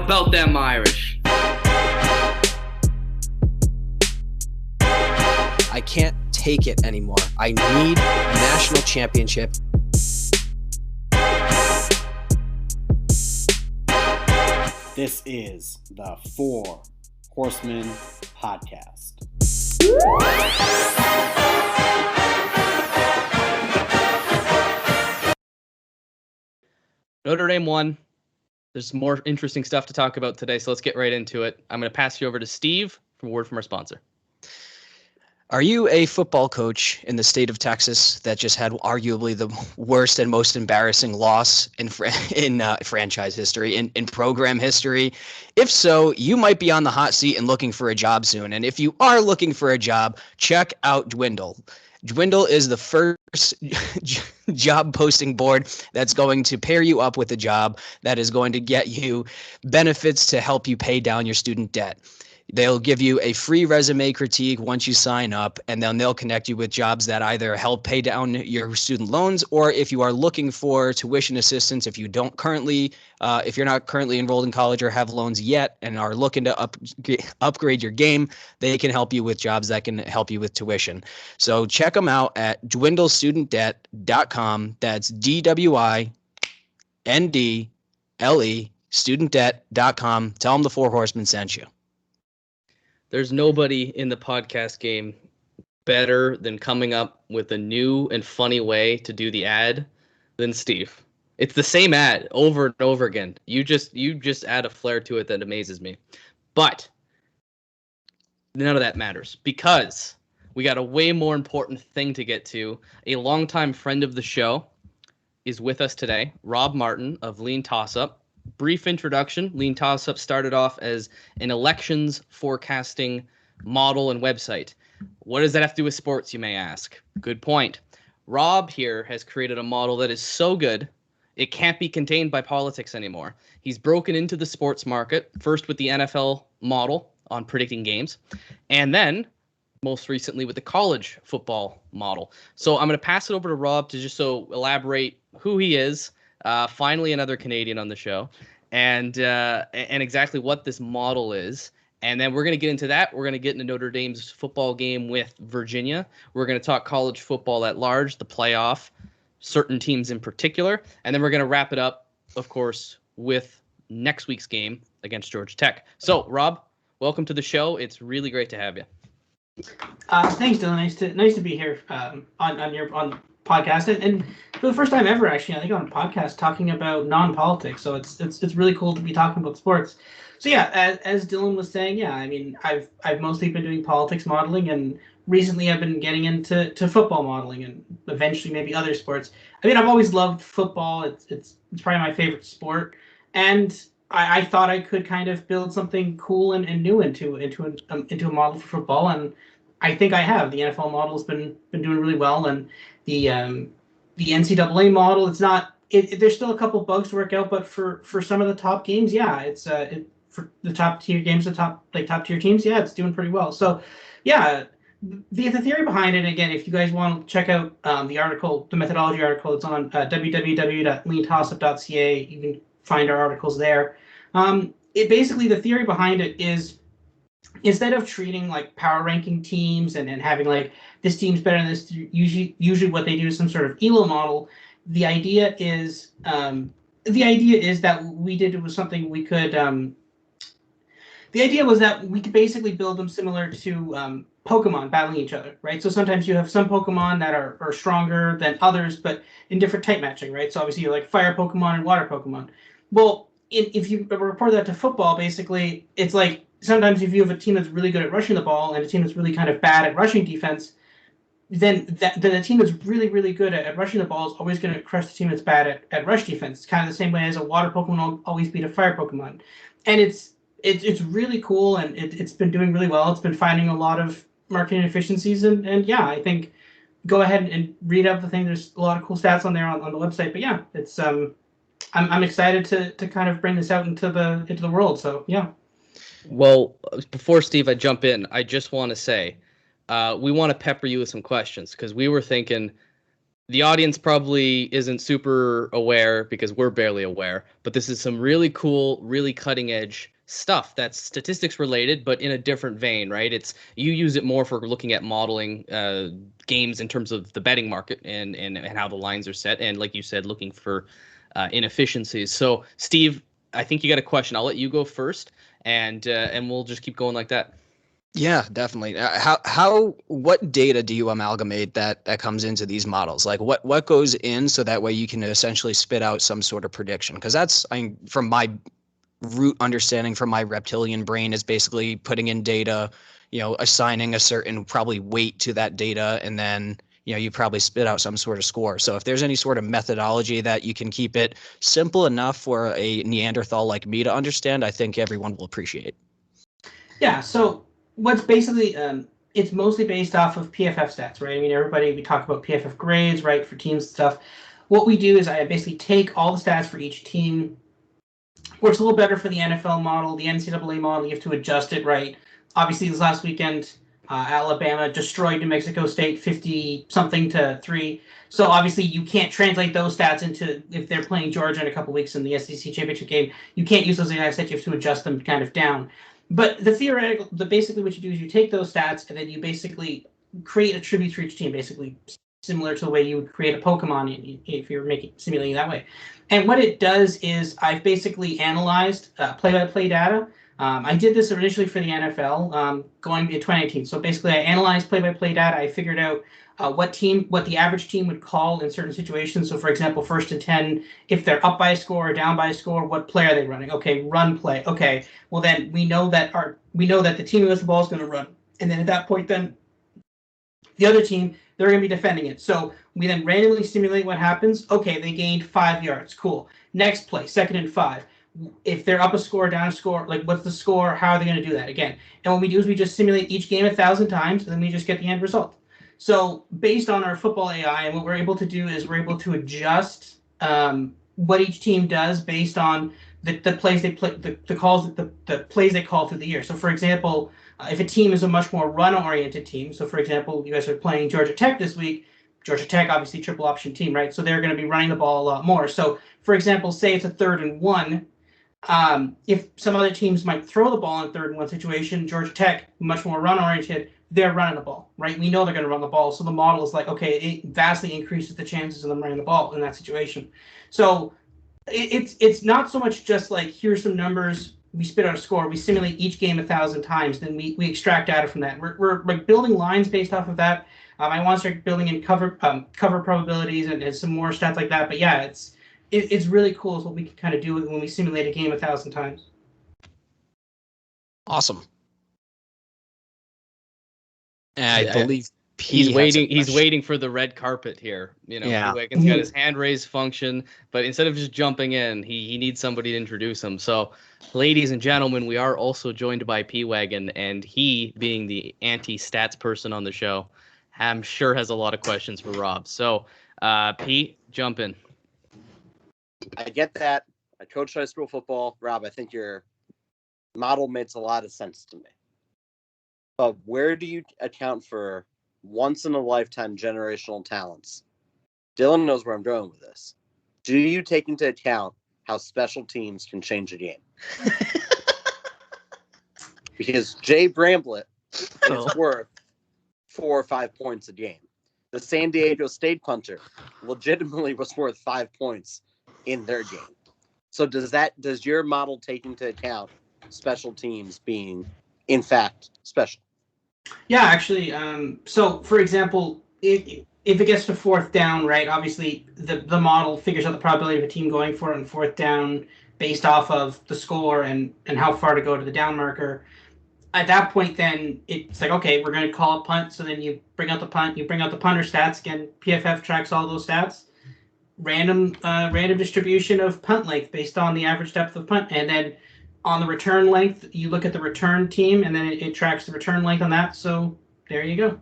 about them Irish? I can't take it anymore. I need a national championship. This is the Four Horsemen Podcast. Notre Dame won. There's more interesting stuff to talk about today, so let's get right into it. I'm going to pass you over to Steve for a word from our sponsor. Are you a football coach in the state of Texas that just had arguably the worst and most embarrassing loss in franchise history, in program history? If so, you might be on the hot seat and looking for a job soon. And if you are looking for a job, check out Dwindle. Dwindle is the first job posting board that's going to pair you up with a job that is going to get you benefits to help you pay down your student debt. They'll give you a free resume critique once you sign up, and then they'll connect you with jobs that either help pay down your student loans, or if you are looking for tuition assistance, if you're not currently enrolled in college or have loans yet and are looking to upgrade your game, they can help you with jobs that can help you with tuition. So check them out at dwindlestudentdebt.com. That's DWINDLE studentdebt.com. Tell them the Four Horsemen sent you. There's nobody in the podcast game better than coming up with a new and funny way to do the ad than Steve. It's the same ad over and over again. You just add a flair to it that amazes me. But none of that matters because we got a way more important thing to get to. A longtime friend of the show is with us today, Rob Martin of Lean Tossup. Brief introduction. Lean Tossup started off as an elections forecasting model and website. What does that have to do with sports, you may ask? Good point. Rob here has created a model that is so good, it can't be contained by politics anymore. He's broken into the sports market, first with the NFL model on predicting games, and then most recently with the college football model. So I'm going to pass it over to Rob to just so elaborate who he is. Finally, another Canadian on the show, and exactly what this model is. And then we're going to get into that. We're going to get into Notre Dame's football game with Virginia. We're going to talk college football at large, the playoff, certain teams in particular. And then we're going to wrap it up, of course, with next week's game against Georgia Tech. So, Rob, welcome to the show. It's really great to have you. Thanks, Dylan. Nice to be here on your podcast, and for the first time ever, actually, I think on a podcast talking about non-politics. So it's really cool to be talking about sports. So yeah, as Dylan was saying, yeah, I mean, I've mostly been doing politics modeling, and recently I've been getting into football modeling, and eventually maybe other sports. I mean, I've always loved football. It's probably my favorite sport, and I thought I could kind of build something cool and new into a model for football, and I think I have. The NFL model has been doing really well, and the NCAA model, it's not. There's still a couple bugs to work out, but for some of the top games, yeah, it's for the top tier games, the top tier teams, yeah, it's doing pretty well. So, yeah, the theory behind it. Again, if you guys want to check out the article, the methodology article, it's on www.leantossup.ca. You can find our articles there. It basically, the theory behind it is, instead of treating like power ranking teams and having like this team's better than this, usually what they do is some sort of ELO model. The idea is that we did was something we could. The idea was that we could basically build them similar to Pokemon battling each other, right? So sometimes you have some Pokemon that are stronger than others, but in different type matching, right? So obviously you like fire Pokemon and water Pokemon. Well, if you report that to football, basically it's like, sometimes if you have a team that's really good at rushing the ball and a team that's really kind of bad at rushing defense, then the team that's really, really good at rushing the ball is always going to crush the team that's bad at rush defense. It's kind of the same way as a water Pokemon will always beat a fire Pokemon. And it's really cool, and it's been doing really well. It's been finding a lot of marketing efficiencies, and yeah, I think go ahead and read up the thing. There's a lot of cool stats on there on the website. But yeah, it's I'm excited to kind of bring this out into the world. So yeah. Well, before Steve, I jump in, I just want to say, we want to pepper you with some questions because we were thinking the audience probably isn't super aware because we're barely aware, but this is some really cool, really cutting edge stuff that's statistics related, but in a different vein, right? It's you use it more for looking at modeling games in terms of the betting market and how the lines are set, and like you said, looking for inefficiencies. So, Steve, I think you got a question. I'll let you go first, and we'll just keep going like that. Yeah, definitely. What data do you amalgamate that comes into these models? Like what goes in so that way you can essentially spit out some sort of prediction? Because that's, from my root understanding from my reptilian brain, is basically putting in data, assigning a certain probably weight to that data, and then, you probably spit out some sort of score. So if there's any sort of methodology that you can keep it simple enough for a Neanderthal like me to understand, I think everyone will appreciate. Yeah, so what's basically it's mostly based off of PFF stats, right? I mean, we talk about PFF grades, right, for teams and stuff. What we do is I basically take all the stats for each team. Works a little better for the NFL model, the NCAA model. You have to adjust it, right? Obviously, this last weekend, Alabama destroyed New Mexico State 50-something to 3. So obviously, you can't translate those stats into if they're playing Georgia in a couple weeks in the SEC championship game. You can't use those exact stats. You have to adjust them kind of down. But basically what you do is you take those stats and then you basically create attributes for each team, basically similar to the way you would create a Pokemon if you're simulating that way. And what it does is I've basically analyzed play-by-play data. I did this initially for the NFL going into 2019. So basically I analyzed play-by-play data. I figured out what the average team would call in certain situations. So for example, 1st and 10, if they're up by a score or down by a score, what play are they running? Okay, run play. Okay, well then we know that the team who has the ball is going to run. And then at that point, then the other team, they're going to be defending it. So we then randomly simulate what happens. Okay, they gained 5 yards. Cool. Next play, 2nd and 5. If they're up a score, down a score, like what's the score? How are they going to do that again? And what we do is we just simulate each game 1,000 times, and then we just get the end result. So based on our football AI, and what we're able to do is we're able to adjust what each team does based on the plays they play, the plays they call through the year. So for example, if a team is a much more run-oriented team, so for example, you guys are playing Georgia Tech this week. Georgia Tech, obviously, triple option team, right? So they're going to be running the ball a lot more. So for example, say it's a 3rd and 1. If some other teams might throw the ball in 3rd and 1 situation, Georgia Tech, much more run-oriented, they're running the ball, right? We know they're going to run the ball. So the model is like, okay, it vastly increases the chances of them running the ball in that situation. So it's not so much just like, here's some numbers, we spit out a score, we simulate each game 1,000 times, then we extract data from that. We're like building lines based off of that. I want to start building in cover probabilities and some more stats like that. But yeah, it's really cool is what we can kind of do when we simulate a game 1,000 times. Awesome. And I believe he's waiting for the red carpet here. Yeah. P-Wagon's got his hand raise function, but instead of just jumping in, he needs somebody to introduce him. So, ladies and gentlemen, we are also joined by P-Wagon, and he, being the anti-stats person on the show, I'm sure has a lot of questions for Rob. So, P, jump in. I get that. I coached high school football. Rob, I think your model makes a lot of sense to me. But where do you account for once-in-a-lifetime generational talents? Dylan knows where I'm going with this. Do you take into account how special teams can change a game? Because Jay Bramblett is worth 4 or 5 points a game. The San Diego State punter legitimately was worth 5 points in their game. So does your model take into account special teams being, in fact, special? Yeah, actually. So, for example, if it gets to 4th down, right, obviously the model figures out the probability of a team going for it on 4th down based off of the score and how far to go to the down marker. At that point, then it's like, okay, we're going to call a punt. So then you bring out the punt, you bring out the punter stats. Again, PFF tracks all those stats. Random distribution of punt length based on the average depth of punt. And then on the return length, you look at the return team, and then it tracks the return length on that. So there you go.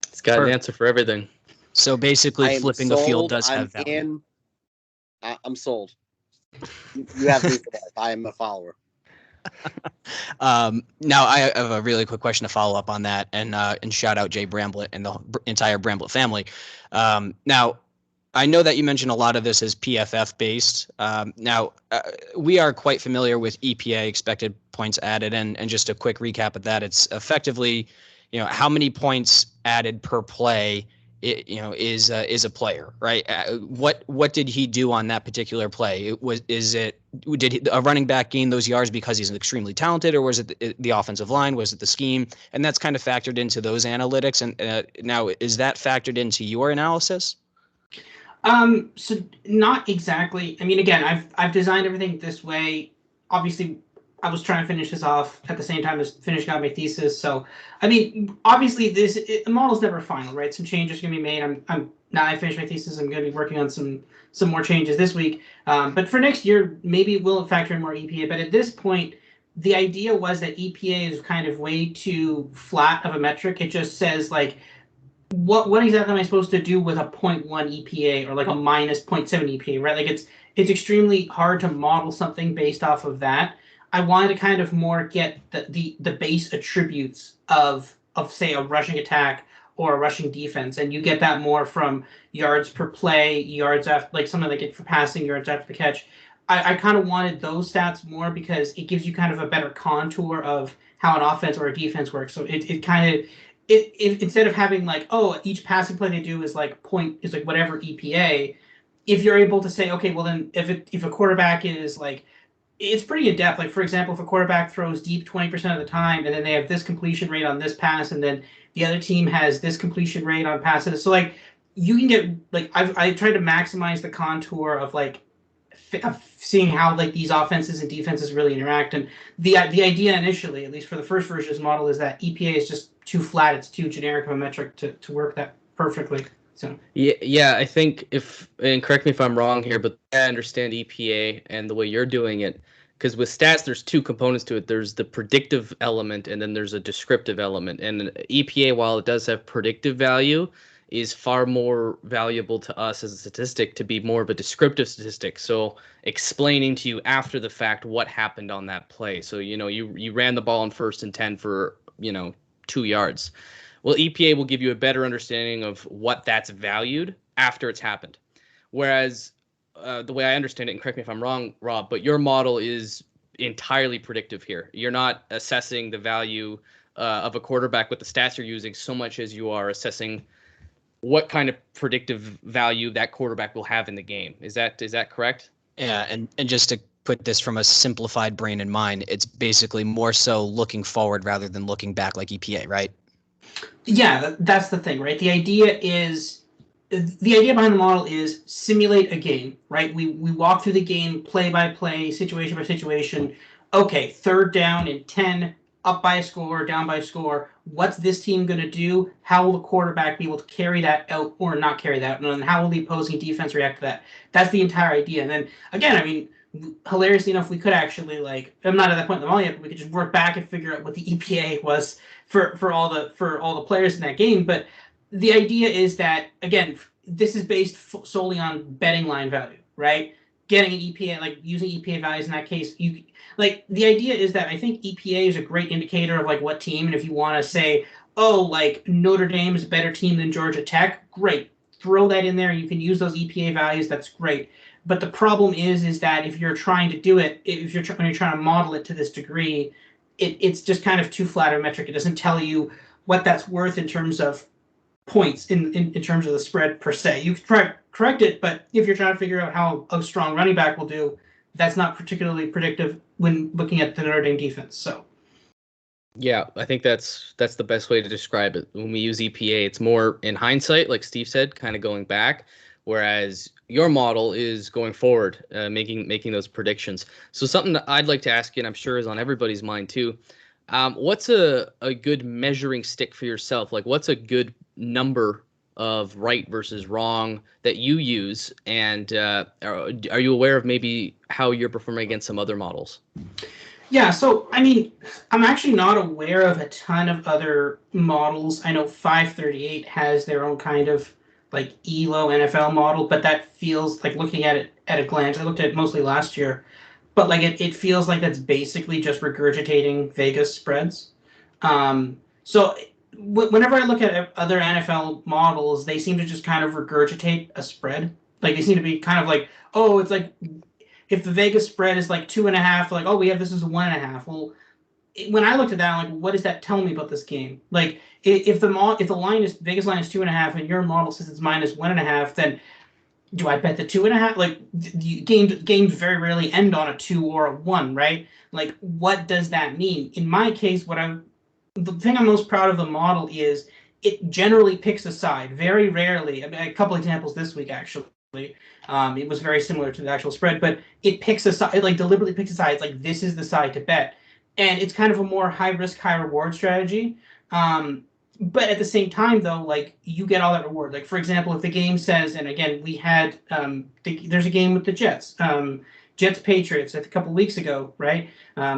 It's got an answer for everything. So basically, flipping the field does have value. I'm sold. You have me for that. I am a follower. Now I have a really quick question to follow up on that, and shout out Jay Bramblett and the entire Bramblett family. Now, I know that you mentioned a lot of this is PFF based. Now, we are quite familiar with EPA, expected points added, and just a quick recap of that. It's effectively, how many points added per play, is a player, right? What did he do on that particular play? Did a running back gain those yards because he's extremely talented, or was it the offensive line? Was it the scheme? And that's kind of factored into those analytics. And now, is that factored into your analysis? So not exactly. I mean, again, I've designed everything this way. Obviously, I was trying to finish this off at the same time as finishing out my thesis. So, I mean, obviously, the model's never final, right? Some changes can be made. Now I finished my thesis. I'm going to be working on some more changes this week. But for next year, maybe we'll factor in more EPA. But at this point, the idea was that EPA is kind of way too flat of a metric. It just says like, what exactly am I supposed to do with a 0.1 EPA or like a minus 0.7 EPA, right? Like it's extremely hard to model something based off of that. I wanted to kind of more get the base attributes of say a rushing attack or a rushing defense, and you get that more from yards per play, yards after, like something like it for passing, yards after the catch. I kind of wanted those stats more because it gives you kind of a better contour of how an offense or a defense works. So it kind of instead of having like, oh, each passing play they do is like whatever EPA, if you're able to say, okay, well then if a quarterback is like, it's pretty in depth. Like for example, if a quarterback throws deep 20% of the time, and then they have this completion rate on this pass, and then the other team has this completion rate on passes. So like you can get like I tried to maximize the contour of like of seeing how like these offenses and defenses really interact. And the idea initially, at least for the first version of this model, is that EPA is just too flat. It's too generic of a metric to work that perfectly. So yeah, I think and correct me if I'm wrong here, but I understand EPA and the way you're doing it, because with stats, there's two components to it. There's the predictive element, and then there's a descriptive element. And EPA, while it does have predictive value, is far more valuable to us as a statistic to be more of a descriptive statistic. So explaining to you after the fact what happened on that play. So, you ran the ball on 1st and 10 for, 2 yards. Well, EPA will give you a better understanding of what that's valued after it's happened. Whereas the way I understand it, and correct me if I'm wrong, Rob, but your model is entirely predictive here. You're not assessing the value of a quarterback with the stats you're using so much as you are assessing what kind of predictive value that quarterback will have in the game. Is that correct? Yeah, and just to put this from a simplified brain and mind, it's basically more so looking forward rather than looking back like EPA, right? Yeah, that's the thing, right? The idea behind the model is simulate a game, right? We walk through the game play by play, situation by situation. Okay, 3rd down and 10, up by a score, down by a score. What's this team going to do? How will the quarterback be able to carry that out or not carry that? And then how will the opposing defense react to that? That's the entire idea. And then, again, I mean, hilariously enough, we could actually, like, I'm not at that point in the model yet, but we could just work back and figure out what the EPA was for all the players in that game. But the idea is that, again, this is based solely on betting line value, right? Getting an EPA, like using EPA values in that case, like the idea is that I think EPA is a great indicator of like what team, and if you want to say, oh, like Notre Dame is a better team than Georgia Tech, great, throw that in there. You can use those EPA values. That's great. But the problem is that if you're trying to do it, when you're trying to model it to this degree, it's just kind of too flat a metric. It doesn't tell you what that's worth in terms of points in terms of the spread per se. You can try to correct it, but if you're trying to figure out how a strong running back will do, that's not particularly predictive when looking at the Notre Dame defense. So yeah, I think that's the best way to describe it. When we use EPA, it's more in hindsight, like Steve said, kind of going back, whereas your model is going forward, making those predictions. So something that I'd like to ask you, and I'm sure is on everybody's mind too, what's a good measuring stick for yourself? Like what's a good number of right versus wrong that you use, and are you aware of maybe how you're performing against some other models? Yeah, so I mean, I'm actually not aware of a ton of other models. I know 538 has their own kind of like ELO NFL model, but that feels like, looking at it at a glance, I looked at it mostly last year, but like it feels like that's basically just regurgitating Vegas spreads. So whenever I look at other NFL models, they seem to just kind of regurgitate a spread. Like they seem to be kind of like, oh, it's like if the Vegas spread is like 2.5, like, oh, we have this as 1.5. Well, when I looked at that, I'm like, what does that tell me about this game? Like, if the line is Vegas line is 2.5 and your model says it's minus 1.5, then do I bet the 2.5? Like, games very rarely end on a 2 or a 1, right? Like, what does that mean? In my case, the thing I'm most proud of the model is it generally picks a side. Very rarely, I mean, a couple examples this week actually. It was very similar to the actual spread, but it picks a side. It like deliberately picks a side. It's like this is the side to bet, and it's kind of a more high risk, high reward strategy. But at the same time, though, like you get all that reward. Like for example, if the game says, and again, we had there's a game with the Jets, Jets Patriots a couple weeks ago, right?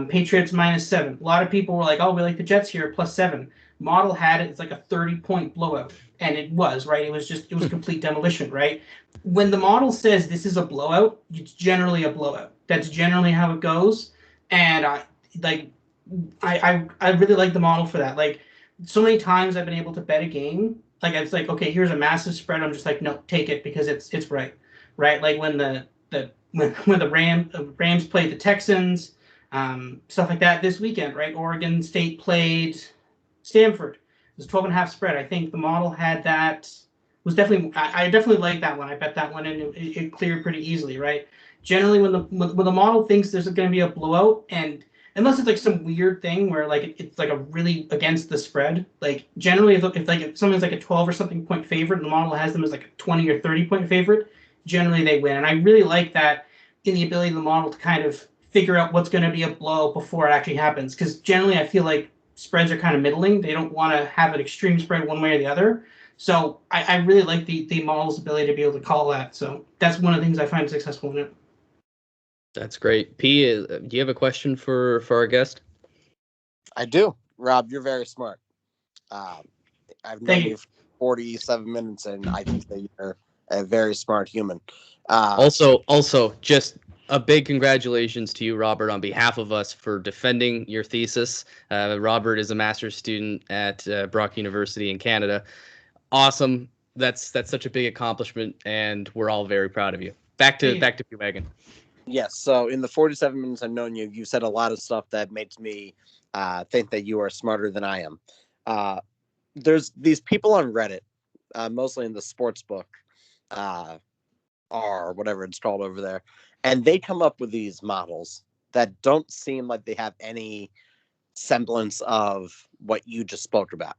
Patriots -7. A lot of people were like, oh, we like the Jets here +7. Model had it. It's like a 30-point blowout, and it was right. It was complete demolition, right? When the model says this is a blowout, it's generally a blowout. That's generally how it goes, and I really like the model for that. Like so many times I've been able to bet a game. Like it's like, okay, here's a massive spread. I'm just like, no, take it because it's right, right? Like when the Rams played the Texans, stuff like that this weekend, right? Oregon State played Stanford. It was 12.5 spread. I think the model had that. Was definitely I definitely like that one. I bet that one and it cleared pretty easily, right? Generally, when the model thinks there's going to be a blowout, and unless it's like some weird thing where like it's like a really against the spread, like generally if someone's like a 12 or something point favorite and the model has them as like a 20 or 30 point favorite, generally they win. And I really like that in the ability of the model to kind of figure out what's going to be a blow before it actually happens. Because generally I feel like spreads are kind of middling. They don't want to have an extreme spread one way or the other. So I really like the model's ability to be able to call that. So that's one of the things I find successful in it. That's great. P, do you have a question for our guest? I do. Rob, you're very smart. I've known you for 47 minutes, and I think that you're a very smart human. Also, just a big congratulations to you, Robert, on behalf of us for defending your thesis. Robert is a master's student at Brock University in Canada. Awesome. That's such a big accomplishment, and we're all very proud of you. Back to P-Wagon. Yes. So in the 47 minutes I've known you, you said a lot of stuff that makes me think that you are smarter than I am. There's these people on Reddit, mostly in the sports book, or whatever it's called over there, and they come up with these models that don't seem like they have any semblance of what you just spoke about.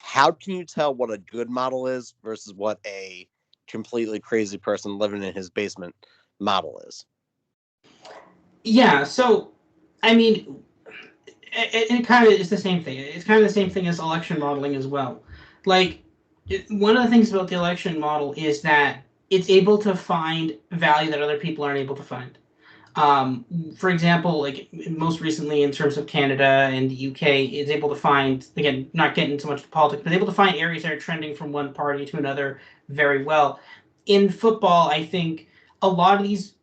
How can you tell what a good model is versus what a completely crazy person living in his basement model is? Yeah, so I mean, it kind of is the same thing. It's kind of the same thing as election modeling as well. Like, one of the things about the election model is that it's able to find value that other people aren't able to find. For example, like most recently in terms of Canada and the UK, it's able to find, again, not getting into much politics, but able to find areas that are trending from one party to another very well. In football, I think a lot of these,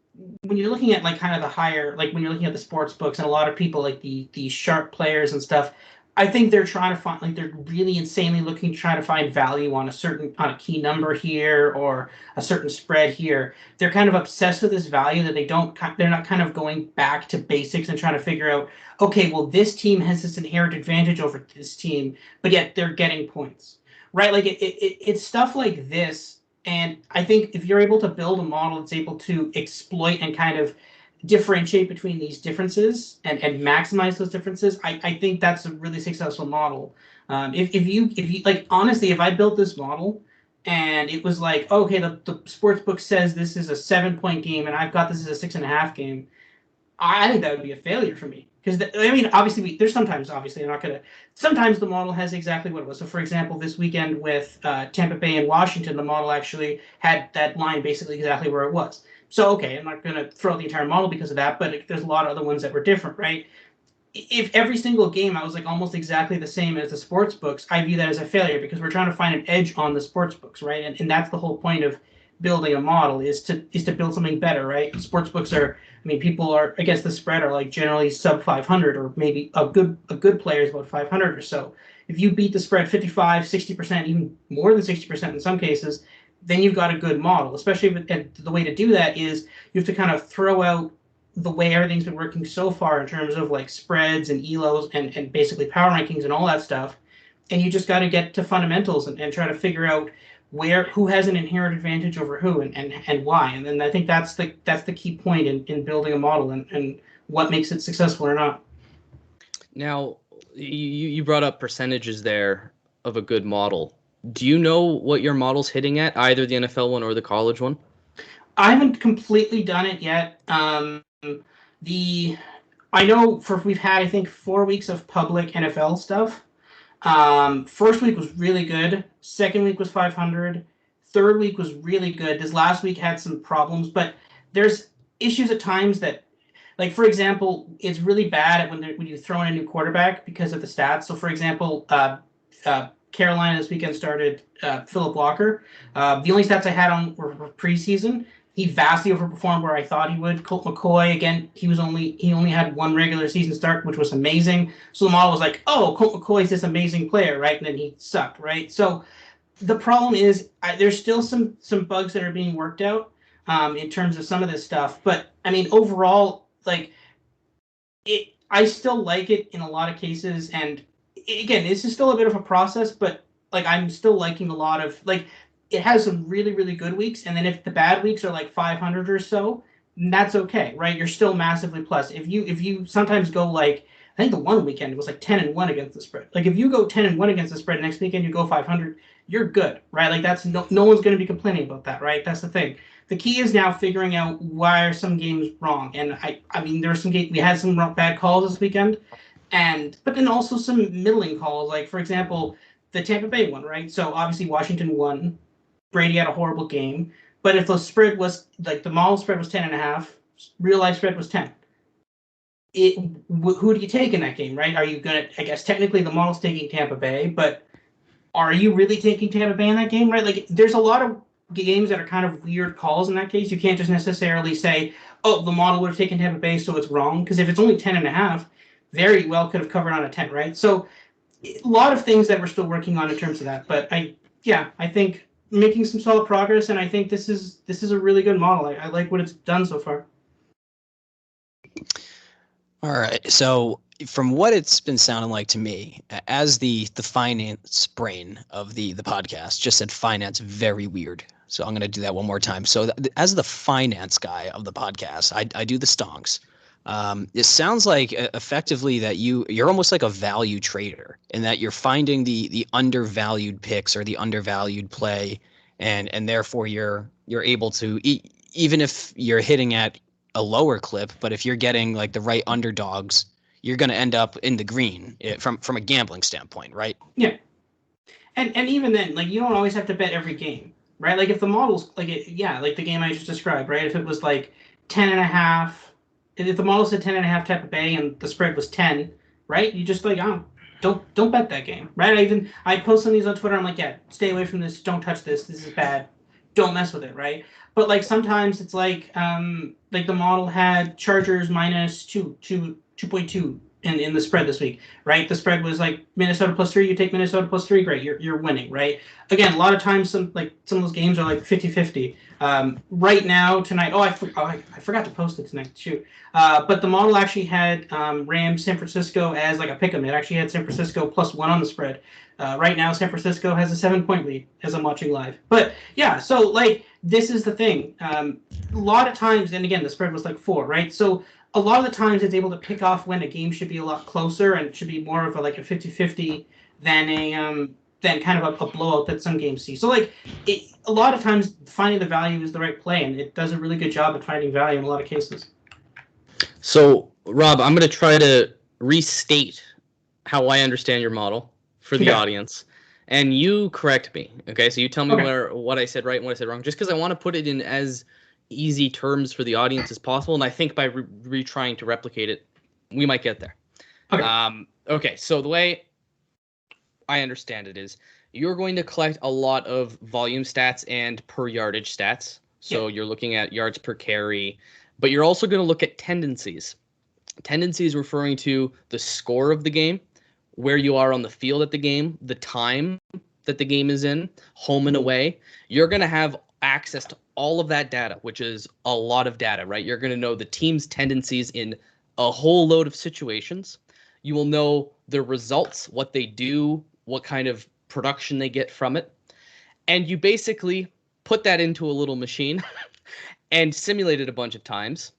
when you're looking at like kind of the higher, like when you're looking at the sports books and a lot of people like the sharp players and stuff, I think they're trying to find, like they're really insanely looking to try to find value on a key number here or a certain spread here. They're kind of obsessed with this value that they're not kind of going back to basics and trying to figure out, okay, well, this team has this inherent advantage over this team, but yet they're getting points, right? Like it's stuff like this. And I think if you're able to build a model that's able to exploit and kind of differentiate between these differences and maximize those differences, I think that's a really successful model. If you like, honestly, if I built this model and it was like, okay, the sports book says this is a 7-point game and I've got this as a 6.5 game, I think that would be a failure for me. Because I mean, obviously, there's sometimes, obviously, I'm not gonna. Sometimes the model has exactly what it was. So, for example, this weekend with Tampa Bay and Washington, the model actually had that line basically exactly where it was. So, okay, I'm not gonna throw the entire model because of that, but there's a lot of other ones that were different, right? If every single game I was like almost exactly the same as the sports books, I view that as a failure because we're trying to find an edge on the sports books, right? And that's the whole point of building a model is to build something better, right? Sports books are, I mean, people are against the spread are like generally sub 500, or maybe a good player is about 500 or so. If you beat the spread 55, 60%, even more than 60% in some cases, then you've got a good model. Especially and the way to do that is you have to kind of throw out the way everything's been working so far in terms of like spreads and ELOs and basically power rankings and all that stuff. And you just got to get to fundamentals and try to figure out who has an inherent advantage over who and why. And then I think that's the key point in building a model and what makes it successful or not. Now, you brought up percentages there of a good model. Do you know what your model's hitting at, either the NFL one or the college one? I haven't completely done it yet. I know we've had, I think, 4 weeks of public NFL stuff. First week was really good. Second week was 500. Third week was really good. This last week had some problems, but there's issues at times that, like, for example, it's really bad when you throw in a new quarterback because of the stats. So, for example, Carolina this weekend started Philip Walker. The only stats I had on were preseason. He vastly overperformed where I thought he would. Colt McCoy, again, he only had one regular season start, which was amazing. So the model was like, oh, Colt McCoy is this amazing player, right? And then he sucked, right? So the problem is there's still some bugs that are being worked out in terms of some of this stuff. But I mean, overall, like I still like it in a lot of cases. And again, this is still a bit of a process, but like I'm still liking a lot of like. It has some really, really good weeks, and then if the bad weeks are like 500 or so, that's okay, right? You're still massively plus. If you sometimes go like, I think the one weekend it was like 10-1 against the spread. Like if you go 10-1 against the spread, next weekend you go 500, you're good, right? Like that's no one's going to be complaining about that, right? That's the thing. The key is now figuring out why are some games wrong, and I mean there were some games we had some bad calls this weekend, but then also some middling calls, like for example the Tampa Bay one, right? So obviously Washington won. Brady had a horrible game, but if the spread was like the model spread was 10.5, real life spread was 10. Who do you take in that game, right? Are you gonna? I guess technically the model's taking Tampa Bay, but are you really taking Tampa Bay in that game, right? Like there's a lot of games that are kind of weird calls in that case. You can't just necessarily say, oh, the model would have taken Tampa Bay, so it's wrong, because if it's only 10.5, very well could have covered on a 10, right? So a lot of things that we're still working on in terms of that, but I think making some solid progress, and I think this is a really good model. I like what it's done so far. All right. So from what it's been sounding like to me, as the finance brain of the podcast, just said finance very weird. So I'm going to do that one more time. So as the finance guy of the podcast, I do the stonks. It sounds like effectively that you're almost like a value trader in that you're finding the undervalued picks or the undervalued play, and therefore you're able to even if you're hitting at a lower clip, but if you're getting like the right underdogs, you're going to end up in the green from a gambling standpoint, right? Yeah, and even then, like you don't always have to bet every game, right? Like if the model's like like the game I just described, right? If it was like 10.5. If the model said 10.5 Tampa Bay and the spread was 10, right? You just like, oh, don't bet that game, right? I post some of these on Twitter. I'm like, yeah, stay away from this. Don't touch this. This is bad. Don't mess with it, right? But like sometimes it's like the model had Chargers minus 2.2 in the spread this week, right? The spread was like Minnesota +3. You take Minnesota +3, great, you're winning, right? Again, a lot of times some of those games are like 50-50. Right now tonight, I forgot to post it tonight. Shoot. But the model actually had Rams San Francisco as like a pick'em. It actually had San Francisco +1 on the spread. Right now, San Francisco has a 7-point lead as I'm watching live. But yeah, so like this is the thing. A lot of times, and again, the spread was like 4, right? So a lot of the times it's able to pick off when a game should be a lot closer and it should be more of a 50-50 than kind of a blowout that some games see. So like a lot of times finding the value is the right play, and it does a really good job at finding value in a lot of cases. So Rob, I'm going to try to restate how I understand your model for the audience, and you correct me. Okay, so you tell me what I said right and what I said wrong, just because I want to put it in as easy terms for the audience as possible, and I think by trying to replicate it, we might get there. Okay, so the way I understand it is you're going to collect a lot of volume stats and per yardage stats. So you're looking at yards per carry, but you're also going to look at tendencies. Tendencies referring to the score of the game, where you are on the field at the game, the time that the game is in, home and away. You're going to have access to all of that data, which is a lot of data, right? You're going to know the team's tendencies in a whole load of situations. You will know the results, what they do, what kind of production they get from it. And you basically put that into a little machine and simulate it a bunch of times,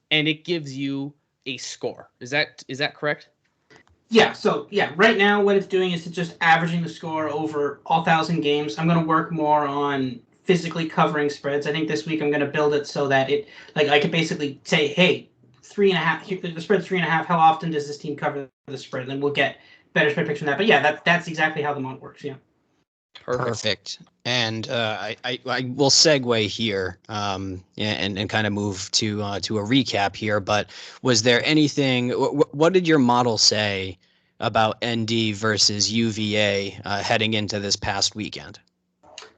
and it gives you a score. Is that correct? Yeah, so right now what it's doing is it's just averaging the score over all 1,000 games. I'm going to work more on physically covering spreads. I think this week I'm going to build it so that it, like, I could basically say, hey, 3.5, the spread's 3.5. How often does this team cover the spread? And then we'll get better spread picks from that. But yeah, that's exactly how the model works. Yeah. Perfect. And I will segue here and kind of move to a recap here. But was there anything? What did your model say about ND versus UVA heading into this past weekend?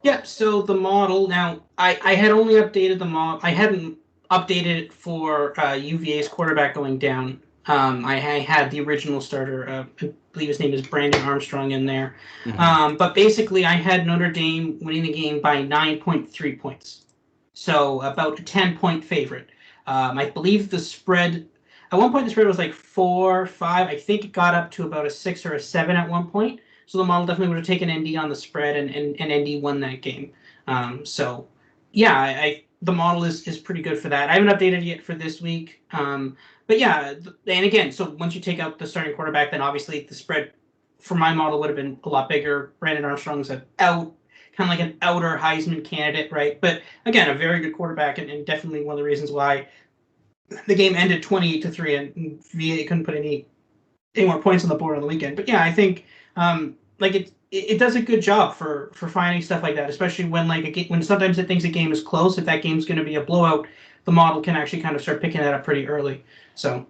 Yeah. So the model now, I had only updated the model. I hadn't updated it for UVA's quarterback going down. I had the original starter, I believe his name is Brandon Armstrong, in there. Mm-hmm. But basically, I had Notre Dame winning the game by 9.3 points. So about a 10-point favorite. I believe the spread, at one point the spread was like 4, 5. I think it got up to about a 6 or a 7 at one point. So the model definitely would have taken ND on the spread, and ND won that game. So yeah, the model is pretty good for that. I haven't updated yet for this week. But yeah, and again, so once you take out the starting quarterback, then obviously the spread for my model would have been a lot bigger. Brandon Armstrong's kind of like an outer Heisman candidate, right? But again, a very good quarterback, and definitely one of the reasons why the game ended 28-3, and VA couldn't put any more points on the board on the weekend. But yeah, I think it does a good job for finding stuff like that, especially when when sometimes it thinks a game is close. If that game's going to be a blowout, the model can actually kind of start picking that up pretty early. So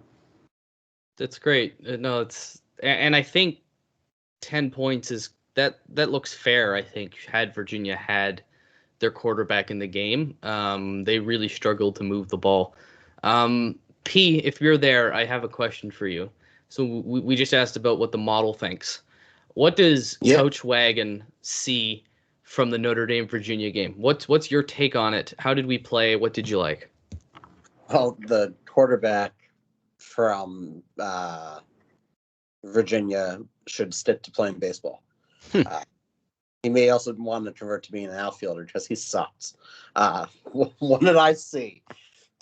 that's great. No, and I think 10 points is that looks fair. I think had Virginia had their quarterback in the game, they really struggled to move the ball. P, if you're there, I have a question for you. So we just asked about what the model thinks. What does Coach Wagon see from the Notre Dame Virginia game? What's your take on it? How did we play? What did you like? Well, the quarterback from Virginia should stick to playing baseball. He may also want to convert to being an outfielder because he sucks. What did I see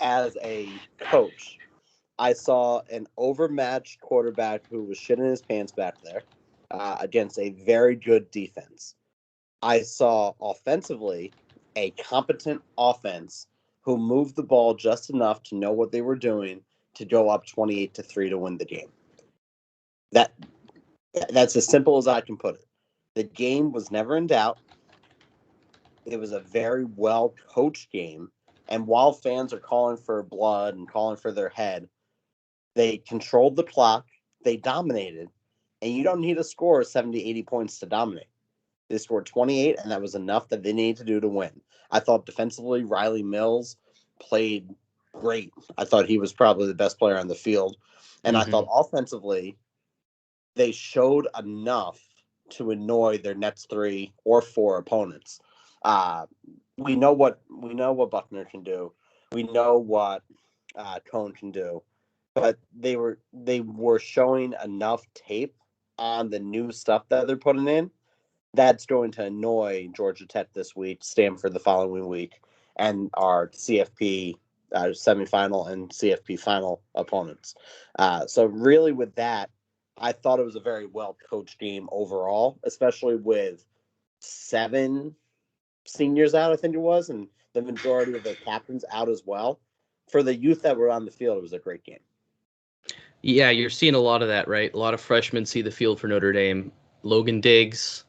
as a coach? I saw an overmatched quarterback who was shitting his pants back there against a very good defense. I saw offensively a competent offense who moved the ball just enough to know what they were doing to go up 28-3 to win the game. That's as simple as I can put it. The game was never in doubt. It was a very well-coached game. And while fans are calling for blood and calling for their head, they controlled the clock. They dominated. And you don't need a score of 70, 80 points to dominate. They scored 28, and that was enough that they needed to do to win. I thought defensively, Riley Mills played great. I thought he was probably the best player on the field. And I thought offensively, they showed enough to annoy their next 3 or 4 opponents. We know what Buckner can do. We know what Cohn can do. But they were showing enough tape on the new stuff that they're putting in that's going to annoy Georgia Tech this week, Stanford the following week, and our CFP semifinal and CFP final opponents. So really with that, I thought it was a very well-coached game overall, especially with 7 seniors out, I think it was, and the majority of the captains out as well. For the youth that were on the field, it was a great game. Yeah, you're seeing a lot of that, right? A lot of freshmen see the field for Notre Dame. Logan Diggs,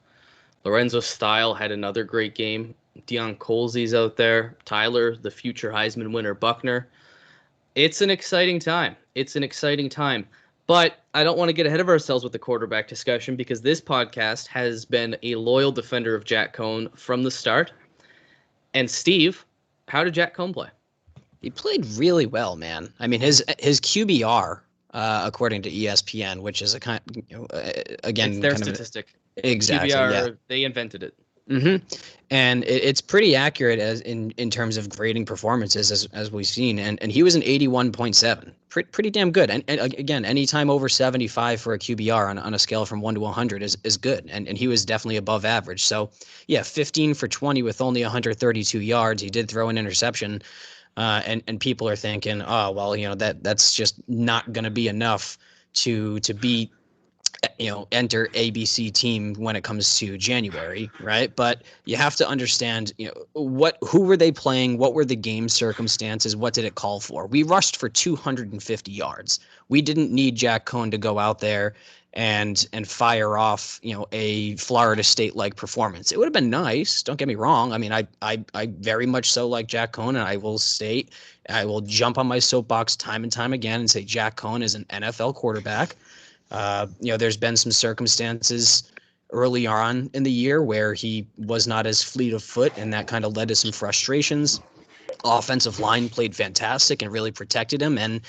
Lorenzo Style had another great game. Deion Colsey's out there. Tyler, the future Heisman winner, Buckner. It's an exciting time. But I don't want to get ahead of ourselves with the quarterback discussion because this podcast has been a loyal defender of Jack Coan from the start. And Steve, how did Jack Coan play? He played really well, man. I mean, his QBR, according to ESPN, which is a kind, again, It's their kind statistic. exactly. QBR, Yeah. they invented it. And it's pretty accurate as in terms of grading performances as we've seen. And he was an 81.7, pretty damn good. And again, anytime over 75 for a QBR on a scale from 1 to 100 is good. And he was definitely above average. So yeah, 15 for 20 with only 132 yards. He did throw an interception. And people are thinking, oh, well, that's just not going to be enough to beat, enter ABC team when it comes to January, right? But you have to understand, who were they playing? What were the game circumstances? What did it call for? We rushed for 250 yards. We didn't need Jack Coan to go out there and fire off, a Florida State-like performance. It would have been nice. Don't get me wrong. I mean, I very much so like Jack Coan, and I will jump on my soapbox time and time again and say Jack Coan is an NFL quarterback. There's been some circumstances early on in the year where he was not as fleet of foot, and that kind of led to some frustrations. Offensive line played fantastic and really protected him, and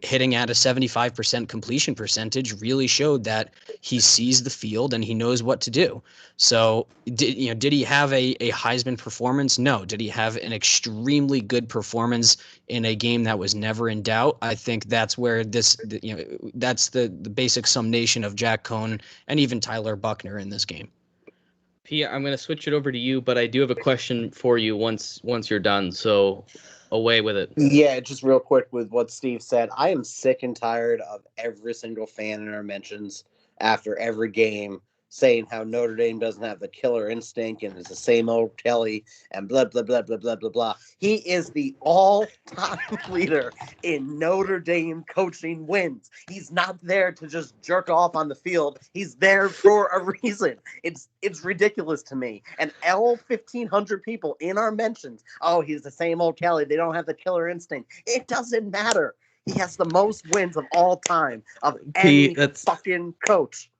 hitting at a 75% completion percentage really showed that he sees the field and he knows what to do. So did he have a Heisman performance? No. Did he have an extremely good performance in a game that was never in doubt? I think that's where that's the basic summation of Jack Coan and even Tyler Buchner in this game. Pia, I'm going to switch it over to you, but I do have a question for you once you're done. So away with it. Yeah, just real quick with what Steve said. I am sick and tired of every single fan in our mentions after every game saying how Notre Dame doesn't have the killer instinct and it's the same old Kelly and blah, blah, blah, blah, blah, blah, blah. He is the all-time leader in Notre Dame coaching wins. He's not there to just jerk off on the field. He's there for a reason. It's ridiculous to me. And all 1,500 people in our mentions, oh, he's the same old Kelly. They don't have the killer instinct. It doesn't matter. He has the most wins of all time of any fucking coach.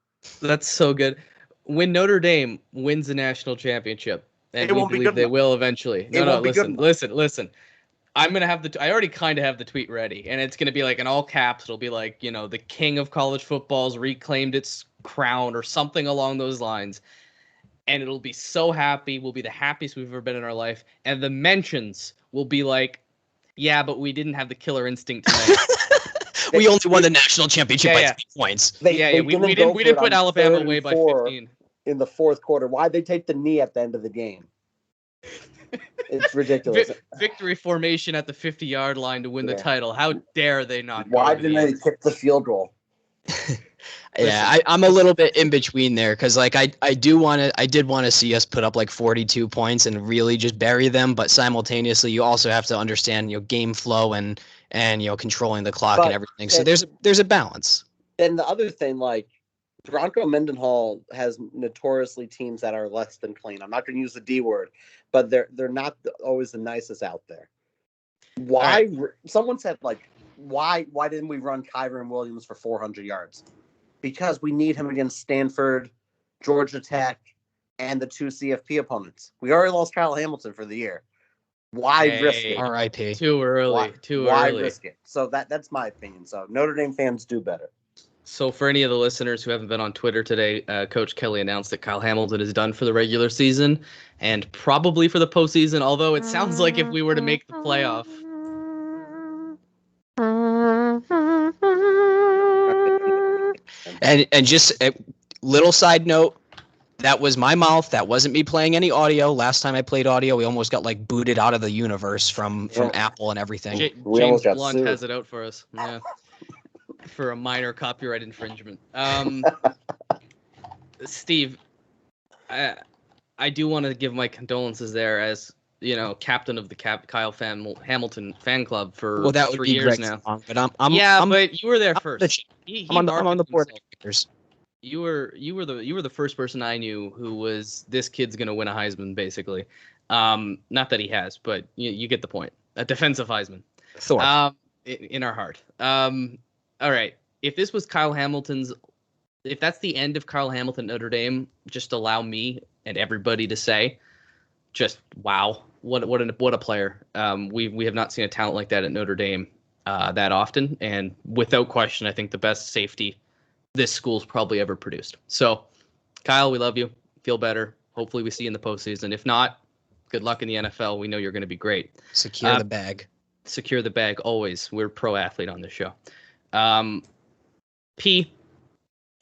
That's so good. When Notre Dame wins the national championship, and we believe they will eventually. Listen. I'm going to have I already kind of have the tweet ready, and it's going to be like in all caps. It'll be like, the king of college football's reclaimed its crown or something along those lines. And it'll be so happy. We'll be the happiest we've ever been in our life. And the mentions will be like, yeah, but we didn't have the killer instinct tonight. We only won the national championship by 3 points. We didn't put Alabama away by 15 in the fourth quarter. Why'd they take the knee at the end of the game? It's ridiculous. Victory formation at the 50-yard line to win the title. How dare they not? Why didn't they kick the field goal? Yeah, I'm a little bit in between there because I did want to see us put up like 42 points and really just bury them, but simultaneously you also have to understand game flow and controlling the clock and everything. So there's a balance. And the other thing, Bronco Mendenhall has notoriously teams that are less than clean. I'm not going to use the D word, but they're not always the nicest out there. Why? Right. Someone said why didn't we run Kyron Williams for 400 yards? Because we need him against Stanford, Georgia Tech, and the 2 CFP opponents. We already lost Kyle Hamilton for the year. Why risk it? R.I.P. Too early. Why risk it? So that's my opinion. So Notre Dame fans do better. So for any of the listeners who haven't been on Twitter today, Coach Kelly announced that Kyle Hamilton is done for the regular season and probably for the postseason, although it sounds like if we were to make the playoff. And just a little side note, that was my mouth. That wasn't me playing any audio. Last time I played audio, we almost got booted out of the universe from Apple and everything. James Blunt has it out for us. Yeah. For a minor copyright infringement. Steve, I do want to give my condolences there as captain of the Kyle Hamilton fan club for 3 years now. But but you were there first. I'm on the board. You were the first person I knew who was this kid's gonna win a Heisman, basically. Not that he has, but you get the point. A defensive Heisman. Thor. In our heart. All right. if this was Kyle Hamilton's, if that's the end of Kyle Hamilton Notre Dame, just allow me and everybody to say, just wow, what a player. We have not seen a talent like that at Notre Dame that often, and without question, I think the best safety this school's probably ever produced. So, Kyle, we love you. Feel better. Hopefully, we see you in the postseason. If not, good luck in the NFL. We know you're going to be great. Secure the bag. Secure the bag always. We're pro athlete on this show. P,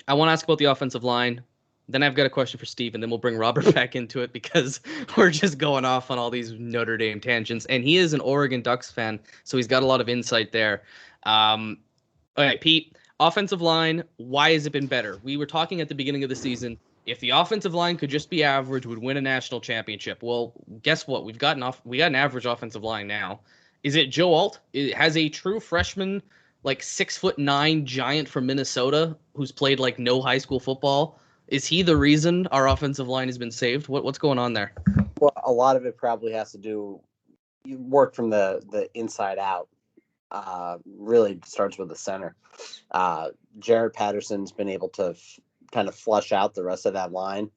I want to ask about the offensive line. Then I've got a question for Steve, and then we'll bring Robert back into it because we're just going off on all these Notre Dame tangents. And he is an Oregon Ducks fan, so he's got a lot of insight there. All right, Pete, offensive line, why has it been better? We were talking at the beginning of the season, if the offensive line could just be average, we'd win a national championship. Well, guess what? We got an average offensive line now. Is it Joe Alt? Has a true freshman, like 6'9" giant from Minnesota who's played like no high school football? Is he the reason our offensive line has been saved? What's going on there? Well, a lot of it probably has to do. You work from the inside out. Really starts with the center. Jaret Patterson's been able to kind of flush out the rest of that line.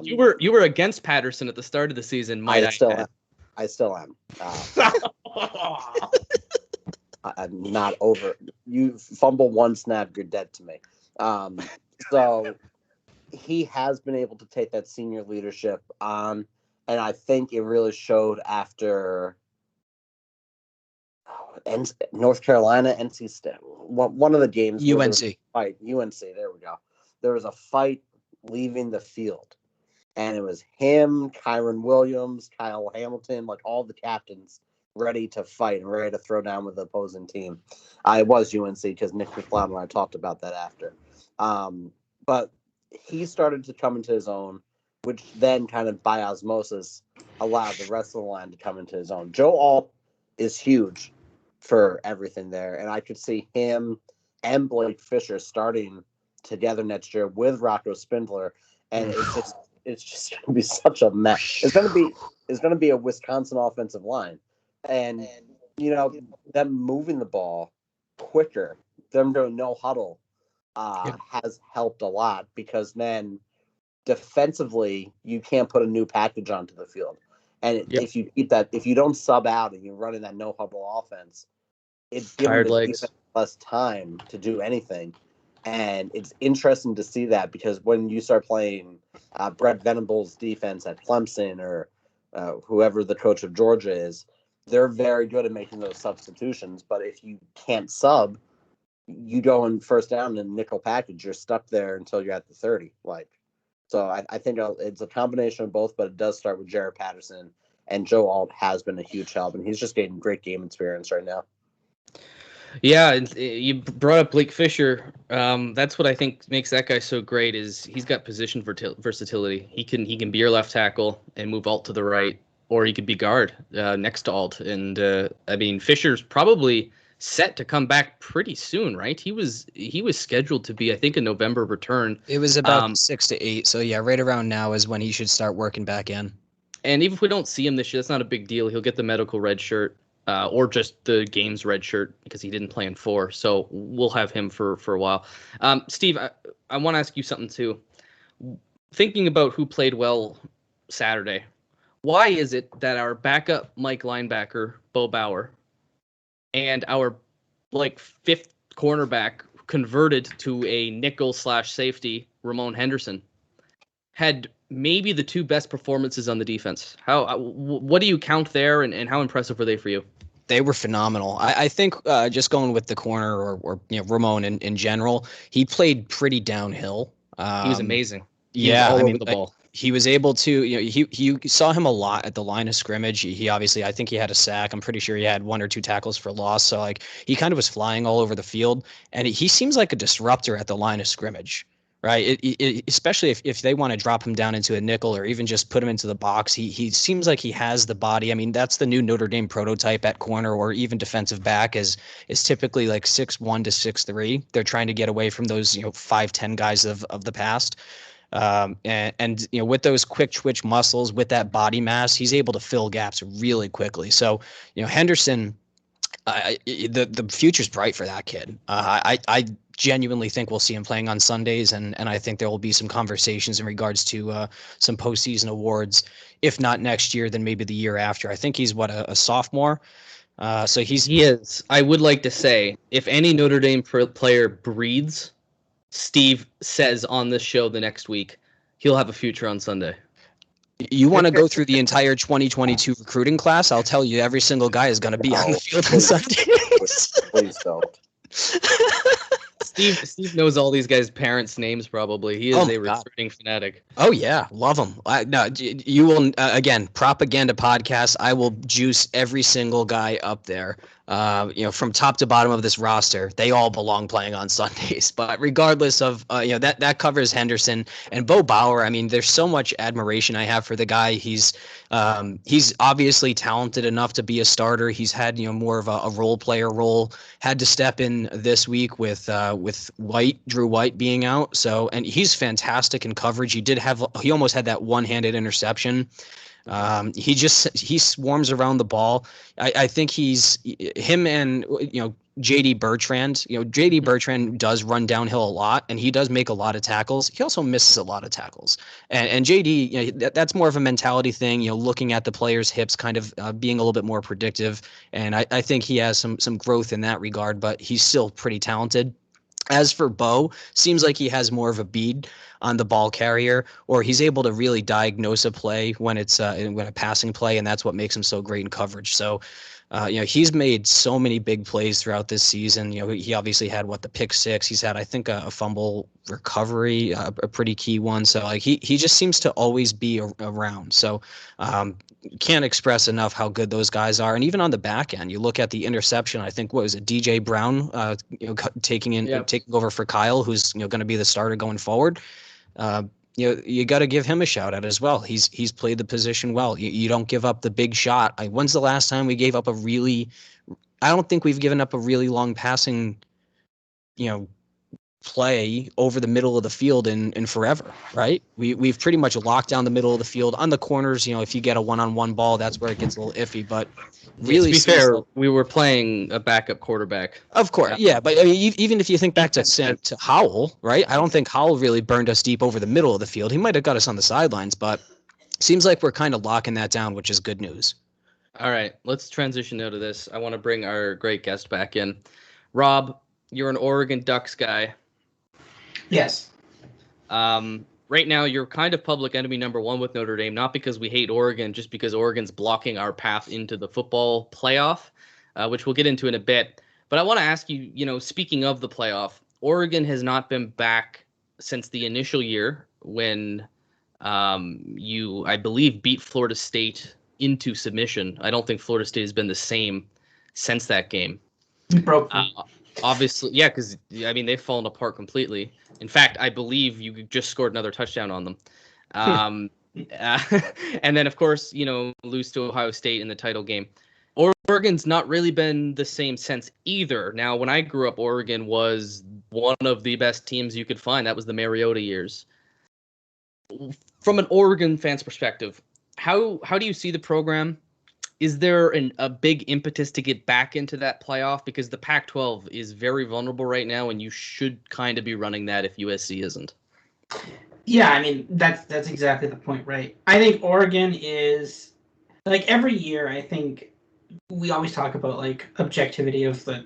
You were against Patterson at the start of the season. I still am. I'm not over. You fumble one snap, you're dead to me. So he has been able to take that senior leadership on, and I think it really showed after North Carolina, NC State, one of the games. UNC. Fight, UNC, there we go. There was a fight leaving the field, and it was him, Kyron Williams, Kyle Hamilton, like all the captains ready to fight and ready to throw down with the opposing team. I was UNC because Nick McCloud and I talked about that after. But he started to come into his own, which then kind of by osmosis allowed the rest of the line to come into his own. Joe Alt is huge for everything there, and I could see him and Blake Fisher starting together next year with Rocco Spindler, and it's just going to be such a mess. It's going to be a Wisconsin offensive line, and you know, them moving the ball quicker, them doing no huddle has helped a lot, because then defensively you can't put a new package onto the field. And if you keep that, if you don't sub out and you're running that no huddle offense, it's giving the defense less time to do anything. And it's interesting to see that, because when you start playing Brett Venables' defense at Clemson or whoever the coach of Georgia is, they're very good at making those substitutions. But if you can't sub, you go in first down in nickel package, you're stuck there until you're at the 30. So I think it's a combination of both, but it does start with Jaret Patterson, and Joe Alt has been a huge help, and he's just getting great game experience right now. Yeah, you brought up Blake Fisher. That's what I think makes that guy so great, is he's got position versatility. He can be your left tackle and move Alt to the right, or he could be guard next to Alt. And I mean, Fisher's probably set to come back pretty soon, right? He was scheduled to be, I think, a November return. It was about 6 to 8. So yeah, right around now is when he should start working back in. And even if we don't see him this year, that's not a big deal. He'll get the medical red shirt. Or just the game's red shirt, because he didn't play in 4. So we'll have him for a while. Steve, I want to ask you something too. Thinking about who played well Saturday, why is it that our backup Mike linebacker, Bo Bauer, and our fifth cornerback converted to a nickel/safety, Ramon Henderson, had maybe the 2 best performances on the defense? What do you count there, and how impressive were they for you? They were phenomenal. I think just going with the corner or Ramon in general, he played pretty downhill. He was amazing. He was all over the ball. He was able to, you saw him a lot at the line of scrimmage. He obviously, I think he had a sack. I'm pretty sure he had 1 or 2 tackles for loss. So he kind of was flying all over the field, and he seems like a disruptor at the line of scrimmage. Right, especially if they want to drop him down into a nickel or even just put him into the box, he seems like he has the body. I mean, that's the new Notre Dame prototype at corner or even defensive back is typically like 6'1" to 6'3". They're trying to get away from those 5'10" guys of the past. And with those quick twitch muscles, with that body mass, he's able to fill gaps really quickly. So Henderson, the future's bright for that kid. I genuinely think we'll see him playing on Sundays, and I think there will be some conversations in regards to some postseason awards. If not next year, then maybe the year after. I think he's a sophomore. So he is. I would like to say, if any Notre Dame player breathes, Steve says on this show the next week, he'll have a future on Sunday. You want to go through the entire 2022 recruiting class? I'll tell you, every single guy is going to be on the field on Sundays. Please don't. Steve knows all these guys' parents' names probably. He is a recruiting fanatic. Oh yeah, love him. No, you will again, propaganda podcast. I will juice every single guy up there. From top to bottom of this roster, they all belong playing on Sundays. But regardless of, that covers Henderson and Bo Bauer. I mean, there's so much admiration I have for the guy. He's obviously talented enough to be a starter. He's had, more of a role player role. Had to step in this week with Drew White being out. So, and he's fantastic in coverage. He almost had that one-handed interception. He swarms around the ball. I think him and JD Bertrand. JD Bertrand does run downhill a lot, and he does make a lot of tackles. He also misses a lot of tackles. And JD, that's more of a mentality thing. Looking at the player's hips, kind of being a little bit more predictive. And I think he has some growth in that regard, but he's still pretty talented. As for Bo, seems like he has more of a bead on the ball carrier, or he's able to really diagnose a play when it's when a passing play, and that's what makes him so great in coverage. So, he's made so many big plays throughout this season. He obviously had the pick six. He's had, I think, a fumble recovery, a pretty key one. So he just seems to always be around. So can't express enough how good those guys are. And even on the back end, you look at the interception. I think DJ Brown, taking over for Kyle, who's going to be the starter going forward. You got to give him a shout out as well. He's played the position well. You don't give up the big shot. When's the last time we gave up I don't think we've given up a really long passing, play over the middle of the field in forever, right? We've pretty much locked down the middle of the field. On the corners, if you get a one-on-one ball, that's where it gets a little iffy. But really, to be fair, we were playing a backup quarterback. Of course, yeah. But I mean, even if you think back to Howell, right? I don't think Howell really burned us deep over the middle of the field. He might have got us on the sidelines, but seems like we're kind of locking that down, which is good news. All right, let's transition out of this. I want to bring our great guest back in. Rob, you're an Oregon Ducks guy. Yes. Right now, you're kind of public enemy number one with Notre Dame, not because we hate Oregon, just because Oregon's blocking our path into the football playoff, which we'll get into in a bit. But I want to ask you, speaking of the playoff, Oregon has not been back since the initial year when you, I believe, beat Florida State into submission. I don't think Florida State has been the same since that game. We broke them. Obviously, yeah, because, they've fallen apart completely. In fact, I believe you just scored another touchdown on them. And then, of course, lose to Ohio State in the title game. Oregon's not really been the same since either. Now, when I grew up, Oregon was one of the best teams you could find. That was the Mariota years. From an Oregon fan's perspective, how do you see the program? Is there a big impetus to get back into that playoff? Because the Pac-12 is very vulnerable right now, and you should kind of be running that if USC isn't. Yeah, that's exactly the point, right? I think Oregon is, every year, I think we always talk about, objectivity of the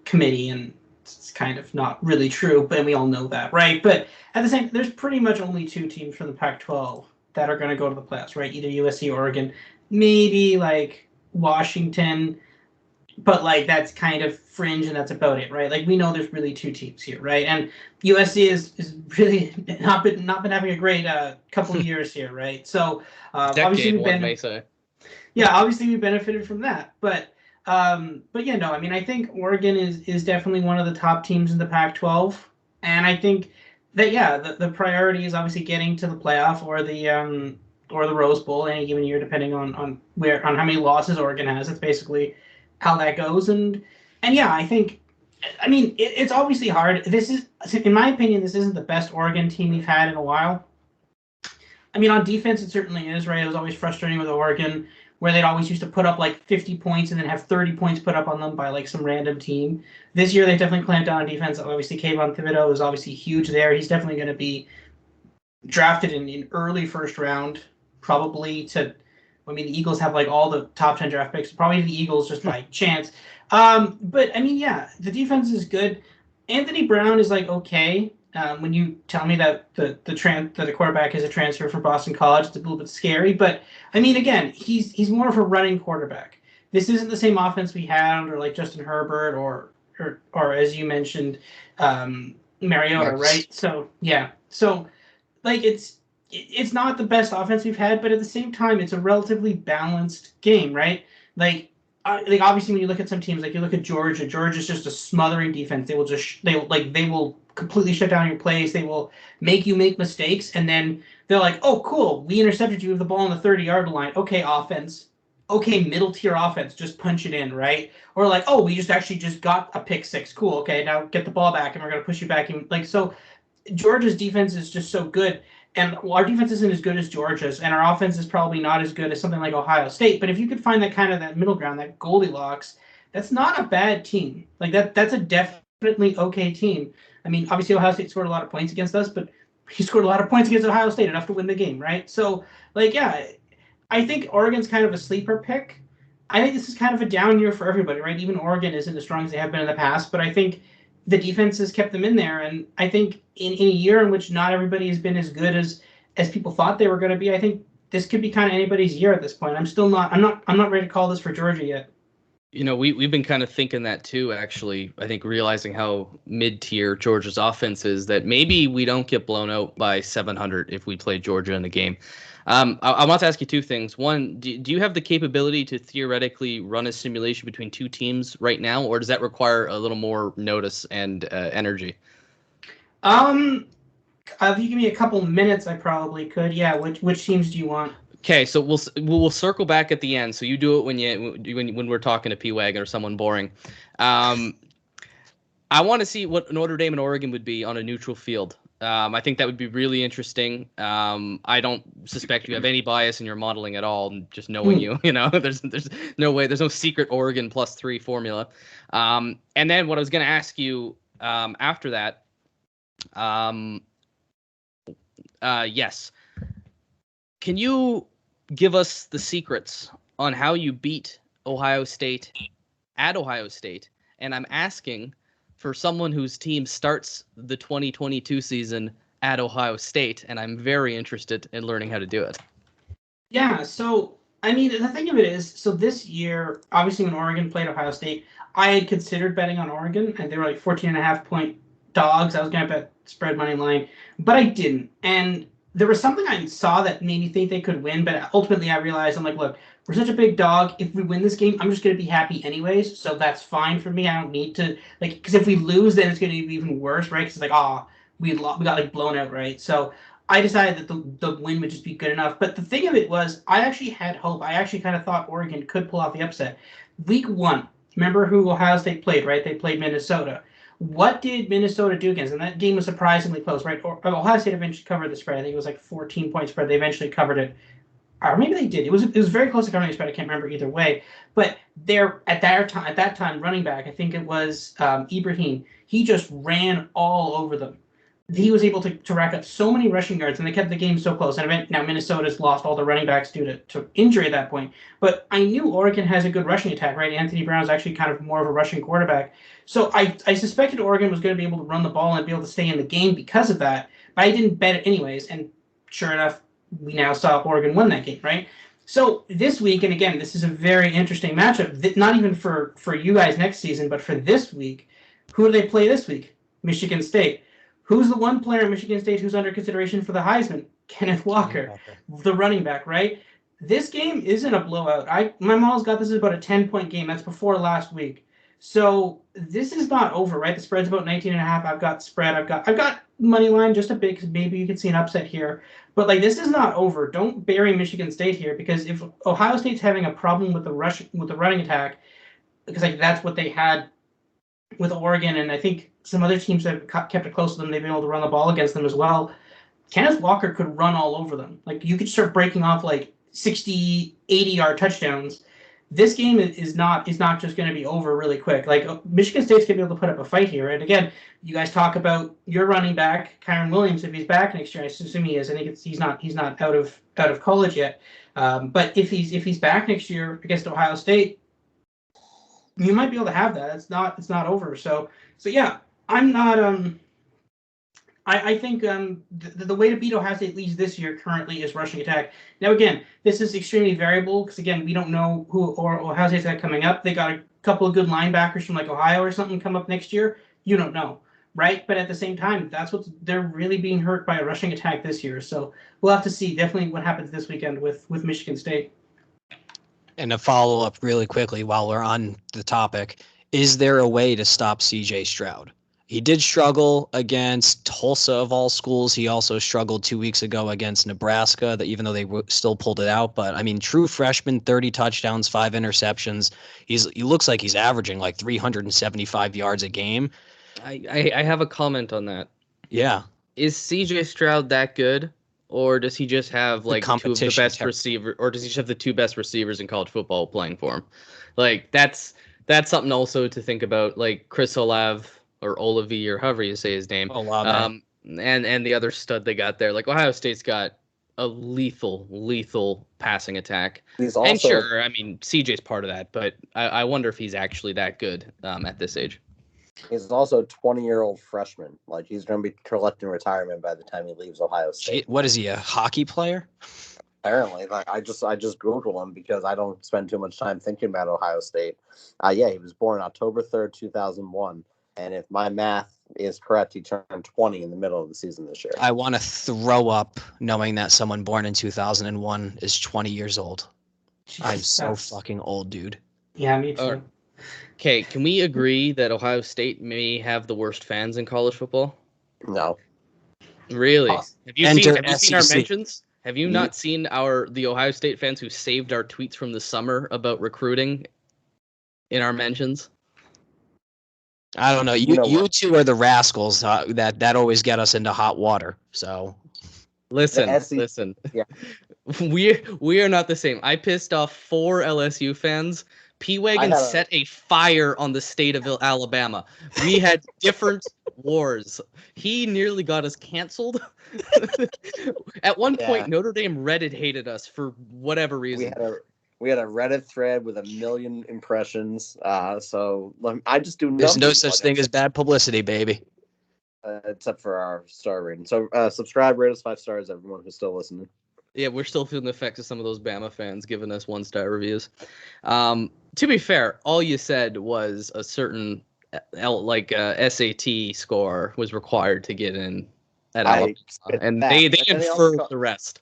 committee, and it's kind of not really true, but we all know that, right? But at the same, there's pretty much only two teams from the Pac-12 that are going to go to the playoffs, right? Either USC or Oregon. Maybe Washington, but that's kind of fringe, and that's about it, right? We know there's really two teams here, right? And USC is really not been having a great couple of years here, right? So obviously we benefited from that, but yeah, no, I think Oregon is definitely one of the top teams in the Pac-12, and I think that the priority is obviously getting to the playoff or the Rose Bowl any given year, depending on how many losses Oregon has. That's basically how that goes. And yeah, I think, it's obviously hard. This is, in my opinion, this isn't the best Oregon team we've had in a while. On defense, it certainly is, right? It was always frustrating with Oregon where they'd always used to put up like 50 points and then have 30 points put up on them by like some random team. This year, they definitely clamped down on defense. Obviously, Kayvon Thibodeau is obviously huge there. He's definitely going to be drafted in early first round, probably to. I mean, the Eagles have like all the top 10 draft picks. Probably the Eagles just by chance. But I mean, yeah, the defense is good. Anthony Brown is like okay. When you tell me that the quarterback is a transfer from Boston College, it's a little bit scary. But I mean, again, he's more of a running quarterback. This isn't the same offense we had under like Justin Herbert or as you mentioned, Mariota, right? So yeah, so like it's not the best offense we've had, but at the same time, it's a relatively balanced game, right? Like obviously when you look at some teams, like you look at Georgia, Georgia's just a smothering defense. They will completely shut down your plays. They will make you make mistakes, and then they're like, oh, cool, we intercepted you with the ball on the 30-yard line. Okay, offense. Okay, middle tier offense, just punch it in, right? Or like, oh, we just got a pick six. Cool. Okay, now get the ball back, and we're gonna push you back. And like so, Georgia's defense is just so good. And our defense isn't as good as Georgia's, and our offense is probably not as good as something like Ohio State. But if you could find that middle ground, that Goldilocks, that's not a bad team. Like that's a definitely okay team. I mean, obviously Ohio State scored a lot of points against us, but he scored a lot of points against Ohio State, enough to win the game, right? So, like, yeah, I think Oregon's kind of a sleeper pick. I think this is kind of a down year for everybody, right? Even Oregon isn't as strong as they have been in the past, but I think the defense has kept them in there. And I think in a year in which not everybody has been as good as people thought they were going to be, I think this could be kind of anybody's year at this point. I'm not ready to call this for Georgia yet. You know, we've been kind of thinking that too, actually. I think realizing how mid-tier Georgia's offense is, that maybe we don't get blown out by 700 if we play Georgia in the game. I want to ask you two things. One, do you have the capability to theoretically run a simulation between two teams right now, or does that require a little more notice and energy? If you give me a couple minutes, I probably could. Yeah, which teams do you want? Okay, so we'll circle back at the end. So you do it when we're talking to P-Wagon or someone boring. I want to see what Notre Dame and Oregon would be on a neutral field. I think that would be really interesting. I don't suspect you have any bias in your modeling at all. Just knowing you, there's no way. There's no secret Oregon +3 formula. And then what I was going to ask you after that, yes. Can you give us the secrets on how you beat Ohio State at Ohio State? And I'm asking for someone whose team starts the 2022 season at Ohio State, and I'm very interested in learning how to do it. Yeah, so, I mean, the thing of it is, so this year, obviously when Oregon played Ohio State, I had considered betting on Oregon, and they were like 14.5-point dogs. I was going to bet spread money line, but I didn't. And there was something I saw that made me think they could win, but ultimately I realized, I'm like, look, we're such a big dog. If we win this game, I'm just going to be happy anyways, so that's fine for me. I don't need to, like, because if we lose, then it's going to be even worse, right? Because it's like, we got, like, blown out, right? So I decided that the win would just be good enough. But the thing of it was, I actually had hope. I actually kind of thought Oregon could pull off the upset. Week 1, remember who Ohio State played, right? They played Minnesota. What did Minnesota do against them? That game was surprisingly close, right? Ohio State eventually covered the spread. I think it was like 14-point spread. They eventually covered it. Or maybe they did. It was very close to covering the spread. I can't remember either way. But they're at that time running back, I think it was Ibrahim. He just ran all over them. He was able to rack up so many rushing yards, and they kept the game so close. And now Minnesota's lost all the running backs due to injury at that point. But I knew Oregon has a good rushing attack, right? Anthony Brown's actually kind of more of a rushing quarterback. So I suspected Oregon was going to be able to run the ball and be able to stay in the game because of that. But I didn't bet it anyways. And sure enough, we now saw Oregon win that game, right? So this week, and again, this is a very interesting matchup, not even for you guys next season, but for this week. Who do they play this week? Michigan State. Who's the one player in Michigan State who's under consideration for the Heisman? Kenneth Walker, the running back, right? This game isn't a blowout. My mom's got this as about a 10-point game. That's before last week. So this is not over, right? The spread's about 19.5. I've got spread. I've got money line just a bit because maybe you can see an upset here. But like this is not over. Don't bury Michigan State here, because if Ohio State's having a problem with the running attack, because like that's what they had with Oregon, and I think some other teams have kept it close to them. They've been able to run the ball against them as well. Kenneth Walker could run all over them. Like you could start breaking off like 60, 80-yard touchdowns. This game is not just going to be over really quick. Like Michigan State's going to be able to put up a fight here. And again, you guys talk about your running back, Kyron Williams, if he's back next year. I assume he is. I think he's not out of college yet. But if he's back next year against Ohio State, you might be able to have that. It's not over. So yeah, I'm not. I think the way to beat Ohio State, at least this year, currently is rushing attack. Now, again, this is extremely variable because, again, we don't know who or Ohio State's got coming up. They got a couple of good linebackers from, like, Ohio or something come up next year. You don't know, right? But at the same time, they're really being hurt by a rushing attack this year. So we'll have to see definitely what happens this weekend with Michigan State. And a follow-up really quickly while we're on the topic, is there a way to stop C.J. Stroud? He did struggle against Tulsa of all schools. He also struggled 2 weeks ago against Nebraska, that even though they still pulled it out. But I mean, true freshman, 30 touchdowns, 5 interceptions. He looks like he's averaging like 375 yards a game. I have a comment on that. Yeah. Is CJ Stroud that good? Or does he just have like two of the best receivers, or does he just have the 2 best receivers in college football playing for him? Like that's something also to think about. Like Chris Olave or Olavi or however you say his name. And the other stud they got there. Like Ohio State's got a lethal passing attack. And sure, I mean CJ's part of that, but I wonder if he's actually that good at this age. He's also a 20-year-old freshman. Like he's going to be collecting retirement by the time he leaves Ohio State. What is he, a hockey player? Apparently, like I just Googled him because I don't spend too much time thinking about Ohio State. Yeah, he was born October 3rd, 2001. And if my math is correct, he turned 20 in the middle of the season this year. I want to throw up knowing that someone born in 2001 is 20 years old. Jesus, I'm so fucking old, dude. Yeah, me too. Okay, can we agree that Ohio State may have the worst fans in college football? No. Really? Have you seen our SEC. mentions? Have you not seen the Ohio State fans who saved our tweets from the summer about recruiting in our mentions? I don't know. You two are the rascals that always get us into hot water. So listen. Yeah. We are not the same. I pissed off 4 LSU fans. P-Wagon set a fire on the state of Alabama. We had different wars. He nearly got us canceled. At one point, Notre Dame Reddit hated us for whatever reason. We had a Reddit thread with 1 million impressions. So I just do. There's no such thing as bad publicity, baby. Except for our star rating. So subscribe, rate us 5 stars, everyone who's still listening. Yeah, we're still feeling the effects of some of those Bama fans giving us 1-star reviews. To be fair, all you said was a certain SAT score was required to get in at Alabama, and they inferred the rest.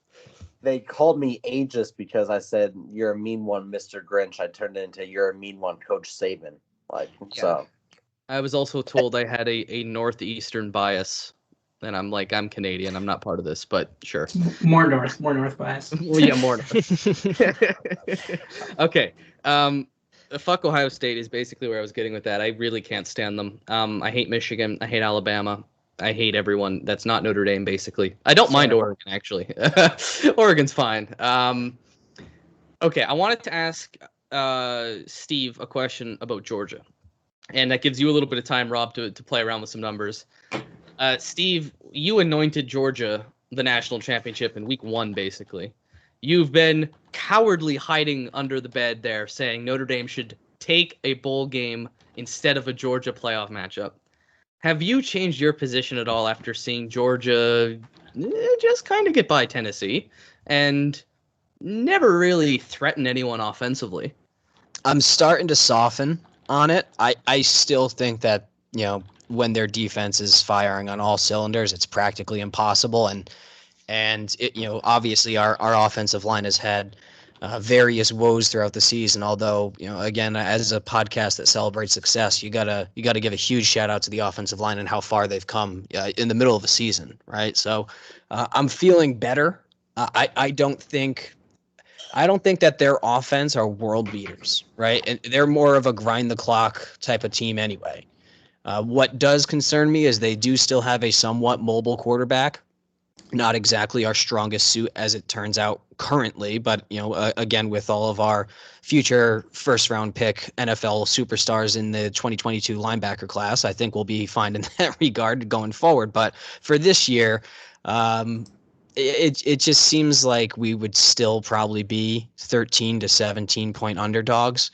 They called me ageist because I said, "You're a mean one, Mr. Grinch." I turned it into, "You're a mean one, Coach Saban." So. I was also told I had a northeastern bias, and I'm like, I'm Canadian. I'm not part of this, but sure. More north bias. Well, yeah, more north. Okay. Fuck Ohio State is basically where I was getting with that. I really can't stand them. I hate Michigan. I hate Alabama. I hate everyone that's not Notre Dame, basically. I don't mind Oregon, actually. Oregon's fine. Okay, I wanted to ask Steve a question about Georgia. And that gives you a little bit of time, Rob, to play around with some numbers. Steve, you anointed Georgia the national championship in week 1, basically. You've been cowardly hiding under the bed there, saying Notre Dame should take a bowl game instead of a Georgia playoff matchup. Have you changed your position at all after seeing Georgia just kind of get by Tennessee and never really threaten anyone offensively? I'm starting to soften on it. I still think that, when their defense is firing on all cylinders, it's practically impossible. And it, obviously our offensive line has had various woes throughout the season. Although, again, as a podcast that celebrates success, you gotta give a huge shout out to the offensive line and how far they've come in the middle of a season, right? So I'm feeling better. I don't think that their offense are world beaters, right? And they're more of a grind the clock type of team anyway. What does concern me is they do still have a somewhat mobile quarterback. not exactly our strongest suit as it turns out currently, but again, with all of our future first round pick NFL superstars in the 2022 linebacker class, I think we'll be fine in that regard going forward. But for this year, it just seems like we would still probably be 13 to 17 point underdogs.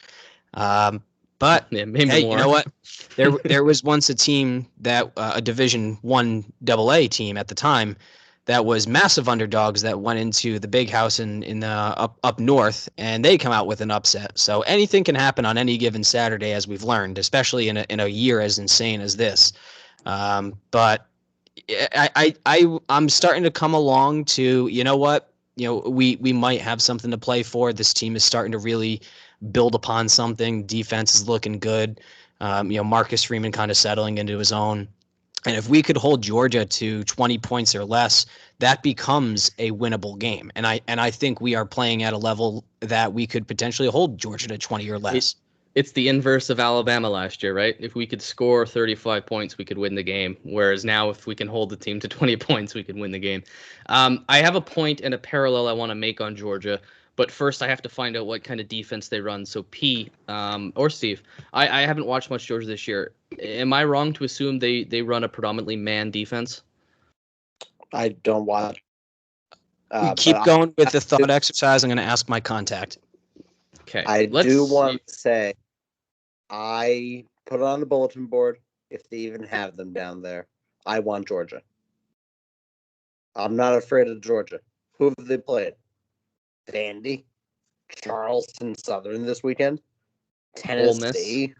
But Yeah, maybe hey, more. you know what? There was once a team that a Division I AA team at the time that was massive underdogs that went into the big house in up north, and they come out with an upset. So anything can happen on any given Saturday, as we've learned, especially in a year as insane as this. But I'm starting to come along to, you know what? We might have something to play for. This team is starting to really build upon something. Defense is looking good. Marcus Freeman kind of settling into his own. And if we could hold Georgia to 20 points or less, that becomes a winnable game. And I think we are playing at a level that we could potentially hold Georgia to 20 or less. It's the inverse of Alabama last year, right? If we could score 35 points, we could win the game. Whereas now, if we can hold the team to 20 points, we can win the game. I have a point and a parallel I want to make on Georgia. But first, I have to find out what kind of defense they run. So, P or Steve, I haven't watched much Georgia this year. Am I wrong to assume they run a predominantly man defense? I don't watch. Keep going with the thought exercise. I'm going to ask my contact. Okay. I do want to say, I put it on the bulletin board if they even have them down there. I want Georgia. I'm not afraid of Georgia. Who have they played? Vandy, Charleston Southern this weekend, Tennessee,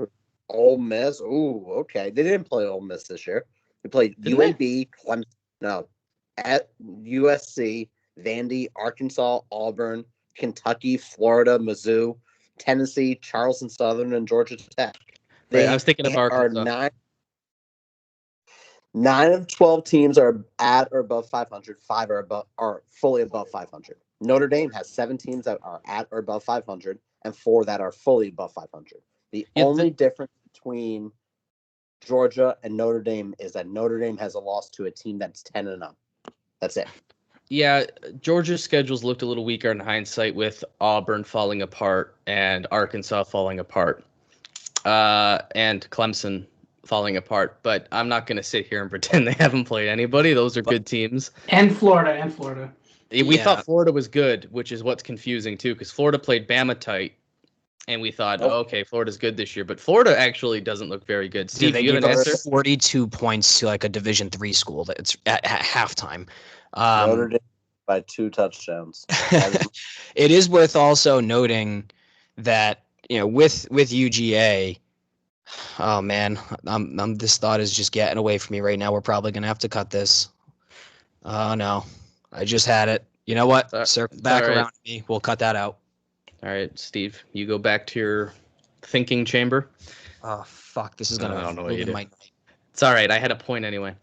Ole Miss. Ooh, okay. They didn't play Ole Miss this year. They played UAB, Clemson, at USC, Vandy, Arkansas, Auburn, Kentucky, Florida, Mizzou, Tennessee, Charleston Southern, and Georgia Tech. Right, I was thinking of Arkansas. Are 9 of 12 teams are at or above 500. 5 are fully above 500. Notre Dame has 7 teams that are at or above 500 and 4 that are fully above 500. The only difference between Georgia and Notre Dame is that Notre Dame has a loss to a team that's 10-0. That's it. Yeah, Georgia's schedules looked a little weaker in hindsight with Auburn falling apart and Arkansas falling apart and Clemson falling apart. But I'm not going to sit here and pretend they haven't played anybody. Those are good teams. And Florida. We thought Florida was good, which is what's confusing, too, because Florida played Bama tight. And we thought, okay, Florida's good this year. But Florida actually doesn't look very good. Steve, they you have an answer? 42 points to like a Division III school that's at halftime. Notre Dame by 2 touchdowns. It is worth also noting that, with UGA, oh man, this thought is just getting away from me right now. We're probably going to have to cut this. Oh no, I just had it. You know what? Circle back around to me. We'll cut that out. All right, Steve, you go back to your thinking chamber. Oh, fuck. This is going to ruin my night. It's all right. I had a point anyway.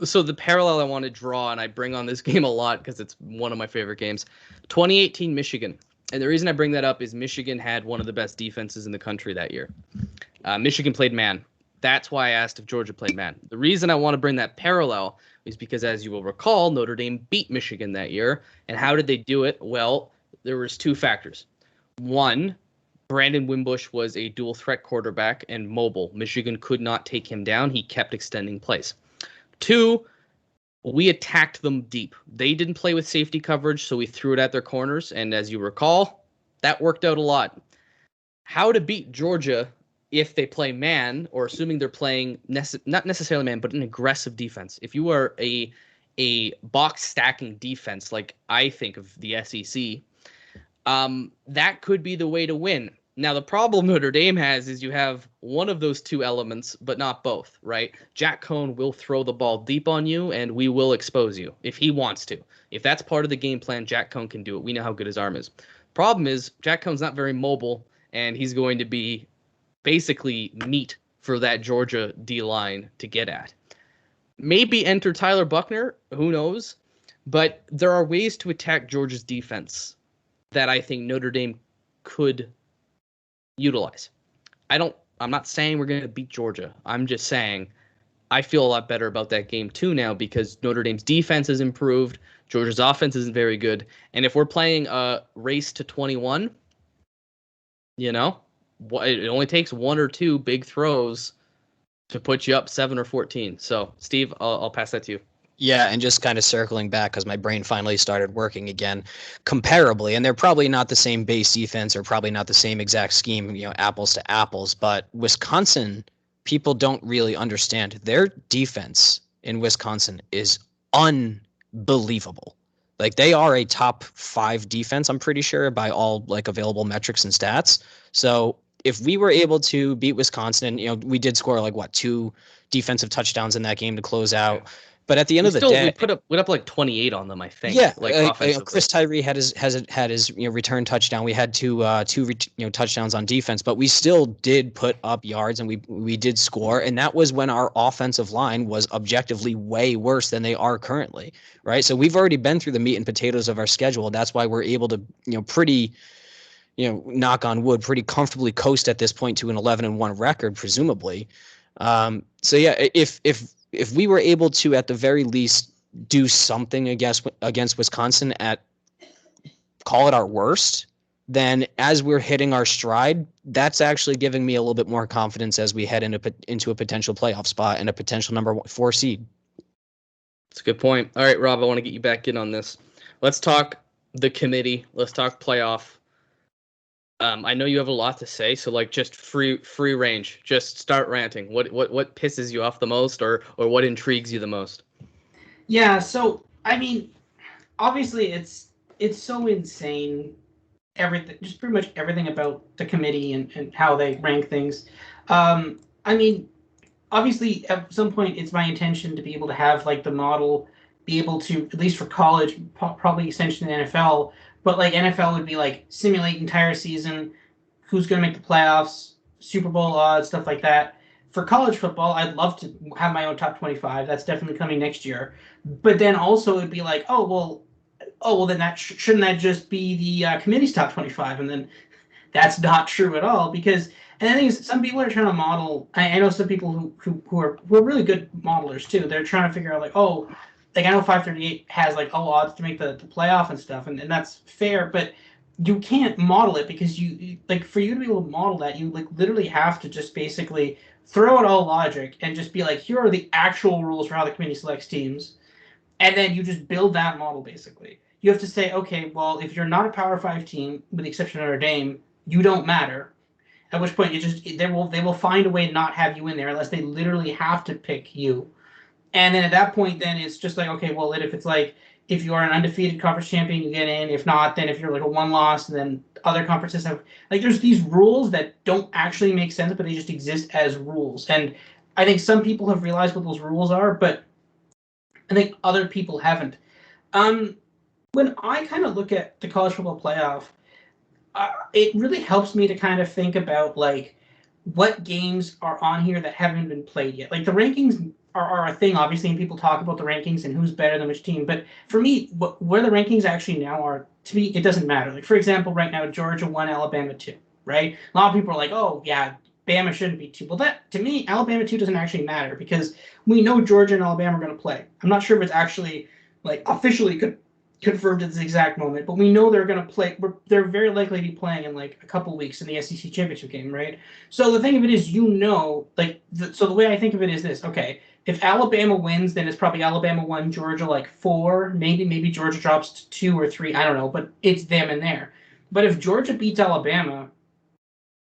So the parallel I want to draw, and I bring on this game a lot because it's one of my favorite games, 2018 Michigan. And the reason I bring that up is Michigan had one of the best defenses in the country that year. Michigan played man. That's why I asked if Georgia played man. The reason I want to bring that parallel is because, as you will recall, Notre Dame beat Michigan that year. And how did they do it? Well, there was 2 factors. One, Brandon Wimbush was a dual threat quarterback and mobile. Michigan could not take him down. He kept extending plays. 2, we attacked them deep. They didn't play with safety coverage, so we threw it at their corners. And as you recall, that worked out a lot. How to beat Georgia if they play man, or assuming they're playing not necessarily man, but an aggressive defense. If you are a box stacking defense, like I think of the SEC, that could be the way to win. Now, the problem Notre Dame has is you have one of those 2 elements, but not both, right? Jack Cohn will throw the ball deep on you, and we will expose you if he wants to. If that's part of the game plan, Jack Cohn can do it. We know how good his arm is. Problem is, Jack Cohn's not very mobile, and he's going to be basically meat for that Georgia D-line to get at. Maybe enter Tyler Buchner, who knows? But there are ways to attack Georgia's defense that I think Notre Dame could utilize. I'm not saying we're going to beat Georgia. I'm just saying I feel a lot better about that game too now because Notre Dame's defense has improved. Georgia's offense isn't very good. And if we're playing a race to 21, it only takes one or two big throws to put you up 7 or 14. So, Steve, I'll pass that to you. Yeah, and just kind of circling back because my brain finally started working again, comparably, and they're probably not the same base defense or probably not the same exact scheme, apples to apples, but Wisconsin, people don't really understand. Their defense in Wisconsin is unbelievable. Like, they are a top 5 defense, I'm pretty sure, by all available metrics and stats. So if we were able to beat Wisconsin, and we did score 2 defensive touchdowns in that game to close out. But at the end of the day, we put up 28 on them, I think. Yeah, Chris Tyree had his return touchdown. We had two touchdowns on defense, but we still did put up yards and we did score. And that was when our offensive line was objectively way worse than they are currently, right? So we've already been through the meat and potatoes of our schedule. That's why we're able to pretty, knock on wood, pretty comfortably coast at this point to an 11-1 record, presumably. So yeah, if we were able to, at the very least, do something against Wisconsin at, call it our worst, then as we're hitting our stride, that's actually giving me a little bit more confidence as we head into a potential playoff spot and a potential number 4 seed. That's a good point. All right, Rob, I want to get you back in on this. Let's talk the committee. Let's talk playoff. I know you have a lot to say, so just free range. Just start ranting. What pisses you off the most, or what intrigues you the most? Yeah, so I mean, obviously it's so insane. Everything, just pretty much everything about the committee and how they rank things. I mean, obviously at some point it's my intention to be able to have the model be able to, at least for college, probably essentially the NFL. But NFL would be simulate entire season, who's going to make the playoffs, Super Bowl odds, stuff like that. For college football, I'd love to have my own top 25. That's definitely coming next year. But then also it'd be then shouldn't that just be the committee's top 25? And then that's not true at all because. And the thing is, some people are trying to model. I know some people who are really good modelers too. They're trying to figure out I know 538 has odds to make the playoff and stuff, and that's fair, but you can't model it because you for you to be able to model that, you literally have to just basically throw out all logic and just be here are the actual rules for how the committee selects teams, and then you just build that model basically. You have to say, okay, well, if you're not a Power 5 team, with the exception of Notre Dame, you don't matter. At which point they will find a way to not have you in there unless they literally have to pick you. And then at that point, then it's just okay, well, if it's if you are an undefeated conference champion, you get in. If not, then if you're a 1-loss, and then other conferences have there's these rules that don't actually make sense, but they just exist as rules. And I think some people have realized what those rules are, but I think other people haven't. When I kind of look at the college football playoff, it really helps me to kind of think about what games are on here that haven't been played yet. The rankings are a thing, obviously, and people talk about the rankings and who's better than which team. But for me, where the rankings actually now are, to me, it doesn't matter. For example, right now, Georgia 1, Alabama 2, right? A lot of people are oh, yeah, Bama shouldn't be 2. Well, that, to me, Alabama 2 doesn't actually matter because we know Georgia and Alabama are going to play. I'm not sure if it's actually, officially confirmed at this exact moment, but we know they're going to play. They're very likely to be playing in a couple weeks in the SEC championship game, right? So the thing of it is, so the way I think of it is this, okay, if Alabama wins, then it's probably Alabama 1, Georgia 4. Maybe Georgia drops to 2 or 3. I don't know, but it's them in there. But if Georgia beats Alabama,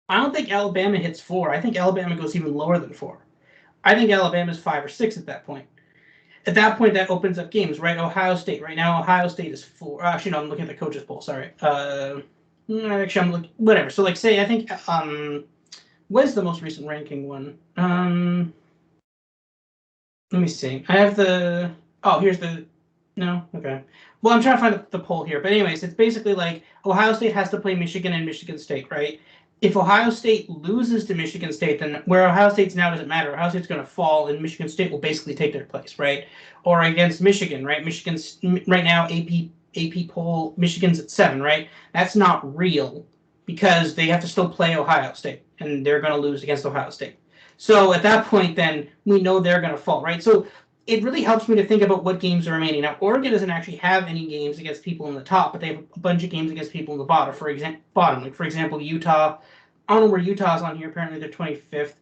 I don't think Alabama hits 4. I think Alabama goes even lower than 4. I think Alabama's 5 or 6 at that point. At that point, that opens up games, right? Ohio State. Right now, Ohio State is 4. Actually, no, I'm looking at the coaches poll. Sorry. Actually, I'm looking. Whatever. So, say, I think, what's the most recent ranking one? Let me see. I have the. Oh, here's the. No? Okay. Well, I'm trying to find the poll here. But, anyways, it's basically Ohio State has to play Michigan and Michigan State, right? If Ohio State loses to Michigan State, then where Ohio State's now doesn't matter. Ohio State's going to fall, and Michigan State will basically take their place, right? Or against Michigan, right? Michigan's right now AP poll, Michigan's at 7, right? That's not real because they have to still play Ohio State, and they're going to lose against Ohio State. So at that point, then we know they're going to fall, right? So it really helps me to think about what games are remaining. Now, Oregon doesn't actually have any games against people in the top, but they have a bunch of games against people in the bottom. For example, Utah. I don't know where Utah's on here. Apparently, they're 25th.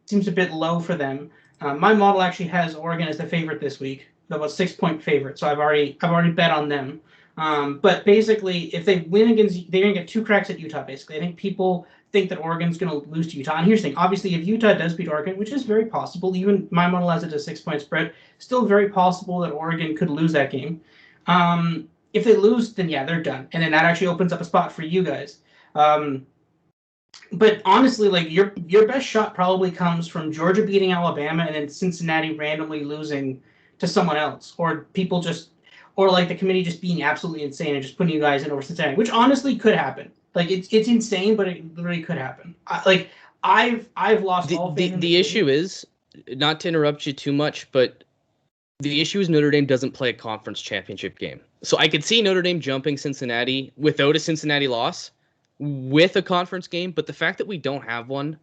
Seems a bit low for them. My model actually has Oregon as the favorite this week, about 6-point favorite. So I've already bet on them. But basically, if they win against, they're going to get 2 cracks at Utah. Basically, I think people think that Oregon's going to lose to Utah. And here's the thing: obviously, if Utah does beat Oregon, which is very possible, even my model has it as a 6-point spread, still very possible that Oregon could lose that game. If they lose, then yeah, they're done, and then that actually opens up a spot for you guys. But honestly, like your best shot probably comes from Georgia beating Alabama and then Cincinnati randomly losing to someone else, or people just, or like the committee just being absolutely insane and just putting you guys in over Cincinnati, which honestly could happen. Like it's insane, but it literally could happen. I've lost all faith in the issue is, not to interrupt you too much, but the issue is Notre Dame doesn't play a conference championship game. So I could see Notre Dame jumping Cincinnati without a Cincinnati loss with a conference game, but the fact that we don't have one,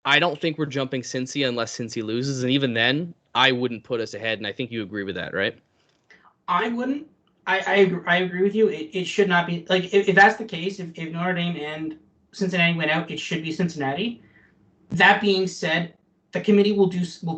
I don't think we're jumping Cincy unless Cincy loses, and even then, I wouldn't put us ahead, and I think you agree with that, right? I wouldn't. I agree with you. It should not be, like, if that's the case, if Notre Dame and Cincinnati went out, it should be Cincinnati. That being said, the committee will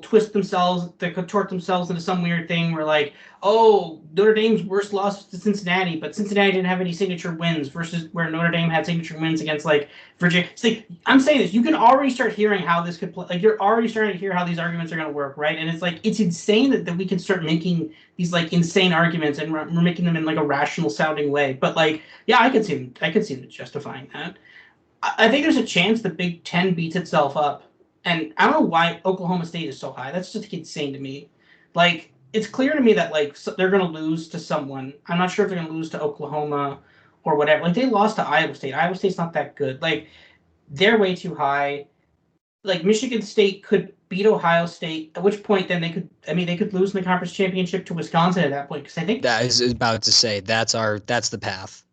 twist themselves, they contort themselves into some weird thing where, like, oh, Notre Dame's worst loss to Cincinnati, but Cincinnati didn't have any signature wins versus where Notre Dame had signature wins against, like, Virginia. It's like, I'm saying this, you can already start hearing how this could play. Like, you're already starting to hear how these arguments are going to work, right? And it's like, it's insane that we can start making these, like, insane arguments, and we're making them in, like, a rational sounding way. But, like, yeah, I could see them justifying that. I think there's a chance the Big Ten beats itself up. And I don't know why Oklahoma State is so high. That's just insane to me. Like, it's clear to me that, like, they're going to lose to someone. I'm not sure if they're going to lose to Oklahoma or whatever. Like, they lost to Iowa State. Iowa State's not that good. Like, they're way too high. Like, Michigan State could beat Ohio State, at which point then they could lose in the conference championship to Wisconsin at that point. Because I think that is about to say that's the path.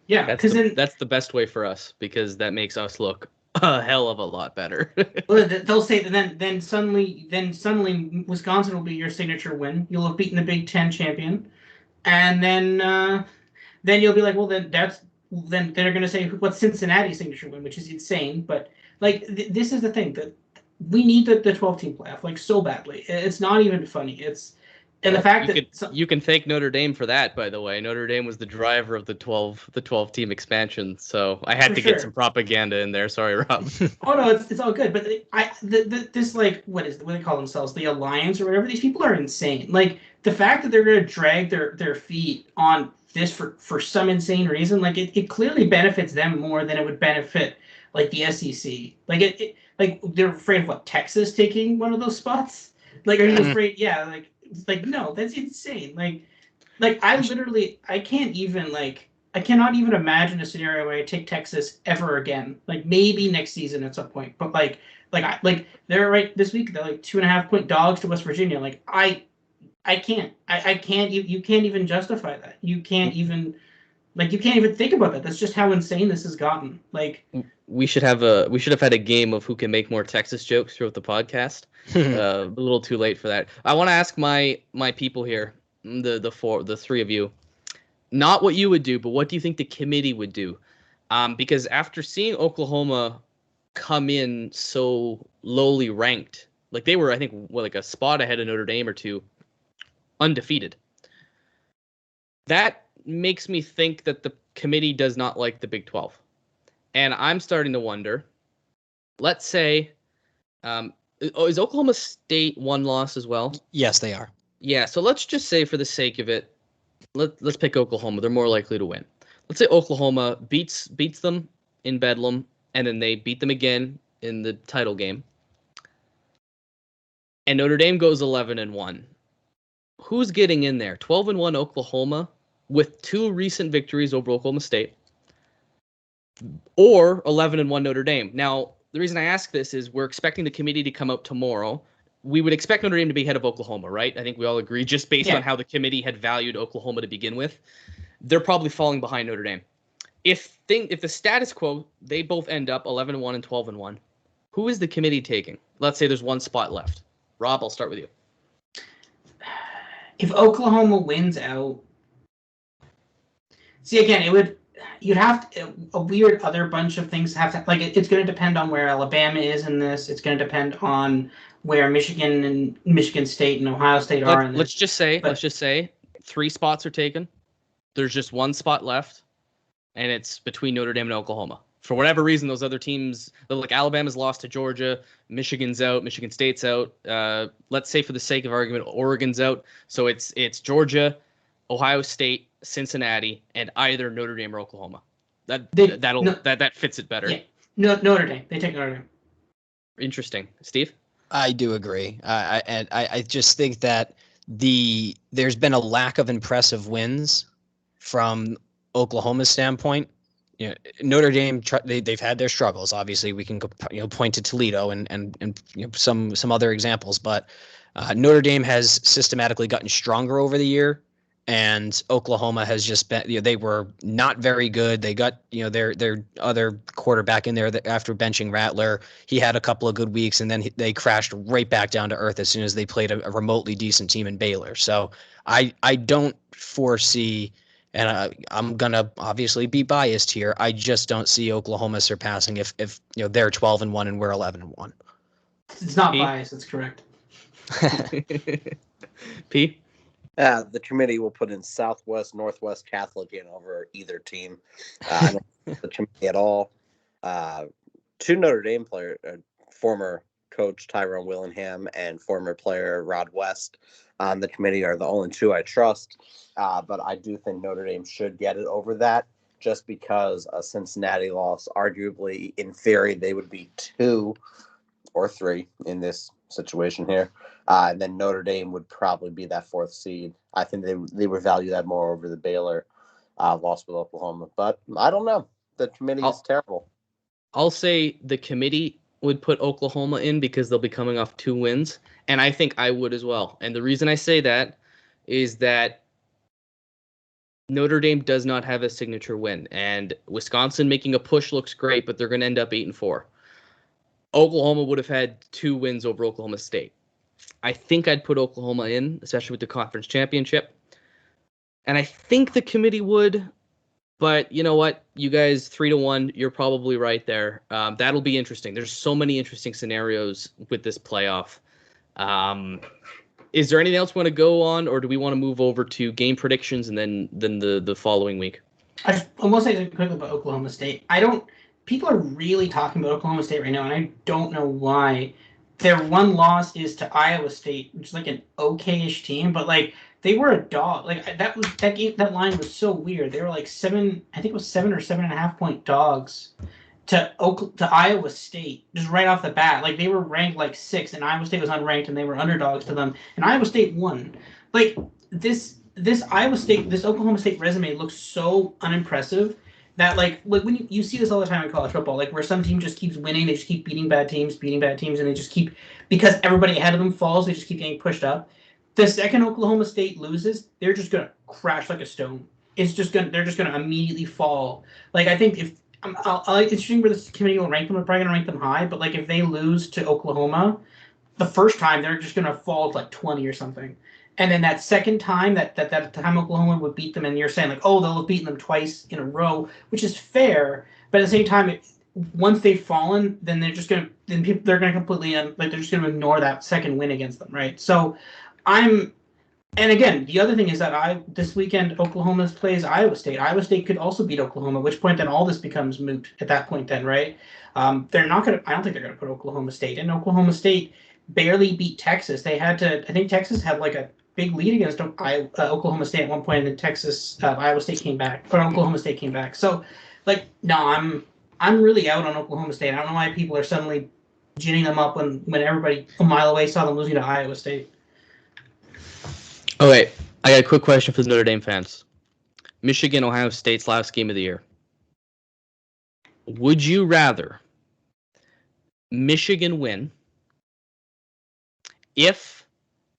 Yeah, because that's the best way for us, because that makes us look a hell of a lot better. Well, they'll say that then suddenly Wisconsin will be your signature win. You'll have beaten the Big Ten champion, and then you'll be like, well, then they're going to say what's Cincinnati's signature win, which is insane. But like this is the thing, that we need the 12-team playoff, like, so badly. It's not even funny. The fact you can thank Notre Dame for that, by the way. Notre Dame was the driver of the 12-team expansion, so I had to get some propaganda in there. Sorry, Rob. Oh no, it's all good. But this, like, what do they call themselves? The Alliance or whatever. These people are insane. Like, the fact that they're going to drag their feet on this for some insane reason, like, it clearly benefits them more than it would benefit, like, the SEC. Like like they're afraid of what, Texas taking one of those spots? Like, are you afraid? Yeah, like no, that's insane. Like I cannot even imagine a scenario where I take Texas ever again. Like, maybe next season at some point, but like they're right this week. They're like 2.5-point dogs to West Virginia. Like, I can't. You can't even justify that. You can't even think about that. That's just how insane this has gotten. Like, we should have had a game of who can make more Texas jokes throughout the podcast. A little too late for that. I want to ask my people here, the three of you, not what you would do, but what do you think the committee would do? Because after seeing Oklahoma come in so lowly ranked, like they were, I think, like a spot ahead of Notre Dame or two, undefeated. That makes me think that the committee does not like the Big 12. And I'm starting to wonder, let's say, is Oklahoma State one loss as well? Yes, they are. Yeah, so let's just say, for the sake of it, let's pick Oklahoma. They're more likely to win. Let's say Oklahoma beats them in Bedlam, and then they beat them again in the title game. And Notre Dame goes 11-1. Who's getting in there? 12-1 Oklahoma with 2 recent victories over Oklahoma State, or 11-1 Notre Dame. Now, the reason I ask this is we're expecting the committee to come out tomorrow. We would expect Notre Dame to be ahead of Oklahoma, right? I think we all agree, just based on how the committee had valued Oklahoma to begin with. They're probably falling behind Notre Dame. If the status quo, they both end up 11-1 and 12-1, Who is the committee taking? Let's say there's one spot left. Rob, I'll start with you. If Oklahoma wins out, see again, you'd have a weird other bunch of things have to, like, it's going to depend on where Alabama is in this. It's going to depend on where Michigan and Michigan State and Ohio State are in this. Let's just say 3 spots are taken. There's just 1 spot left, and it's between Notre Dame and Oklahoma. For whatever reason, those other teams, like Alabama's lost to Georgia, Michigan's out, Michigan State's out. Let's say for the sake of argument, Oregon's out. So it's Georgia, Ohio State, Cincinnati, and either Notre Dame or Oklahoma. That fits it better. Yeah. Notre Dame. They take Notre Dame. Interesting. Steve? I do agree. I just think that there's been a lack of impressive wins from Oklahoma's standpoint. You know, Notre Dame, they've had their struggles. Obviously, we can point to Toledo and some other examples, but Notre Dame has systematically gotten stronger over the year, and Oklahoma has just been. They were not very good. They got their other quarterback in there after benching Rattler. He had a couple of good weeks, and then they crashed right back down to earth as soon as they played a remotely decent team in Baylor. So I don't foresee. And I'm gonna obviously be biased here. I just don't see Oklahoma surpassing if they're 12-1 and we're 11-1. It's not biased. It's correct. P. The committee will put in Southwest, Northwest Catholic in over either team. I don't think the committee at all. 2 Notre Dame players, former coach Tyrone Willingham and former player Rod West on the committee are the only 2 I trust. But I do think Notre Dame should get it over that, just because a Cincinnati loss, arguably, in theory, they would be 2 or 3 in this situation here. And then Notre Dame would probably be that 4th seed. I think they would value that more over the Baylor loss with Oklahoma. But I don't know. The committee is terrible. I'll say the committee would put Oklahoma in because they'll be coming off 2 wins. And I think I would as well. And the reason I say that is that Notre Dame does not have a signature win. And Wisconsin making a push looks great, but they're going to end up 8-4. Oklahoma would have had 2 wins over Oklahoma State. I think I'd put Oklahoma in, especially with the conference championship. And I think the committee would. But you know what? You guys, 3-1, you're probably right there. That'll be interesting. There's so many interesting scenarios with this playoff. Is there anything else we want to go on, or do we want to move over to game predictions and then the following week? I will say quickly about Oklahoma State. People are really talking about Oklahoma State right now, and I don't know why. Their one loss is to Iowa State, which is like an okay-ish team, but like they were a dog. Like that line was so weird. They were like 7 or 7.5 point dogs to Iowa State just right off the bat. Like they were ranked like 6, and Iowa State was unranked, and they were underdogs to them, and Iowa State won. Like this Oklahoma State resume looks so unimpressive that like when you see this all the time in college football, like where some team just keeps winning, they just keep beating bad teams, and they just keep, because everybody ahead of them falls, they just keep getting pushed up. The second Oklahoma State loses, they're just gonna crash like a stone. They're just gonna immediately fall. Like I think if it's interesting where this committee will rank them. They're probably gonna rank them high, but like if they lose to Oklahoma, the first time they're just gonna fall to like 20 or something. And then that second time, that time Oklahoma would beat them, and you're saying like, oh, they'll have beaten them twice in a row, which is fair. But at the same time, once they've fallen, then they're gonna completely they're just gonna ignore that second win against them, right? So and again, the other thing is that this weekend Oklahoma plays Iowa State. Iowa State could also beat Oklahoma, at which point then all this becomes moot at that point then, right? They're not gonna. I don't think they're gonna put Oklahoma State in. Oklahoma State barely beat Texas. I think Texas had like a big lead against Oklahoma State at one point, and then Iowa State came back, or Oklahoma State came back. So, like, no, I'm really out on Oklahoma State. I don't know why people are suddenly ginning them up when everybody a mile away saw them losing to Iowa State. Oh wait, I got a quick question for the Notre Dame fans. Michigan, Ohio State's last game of the year. Would you rather Michigan win if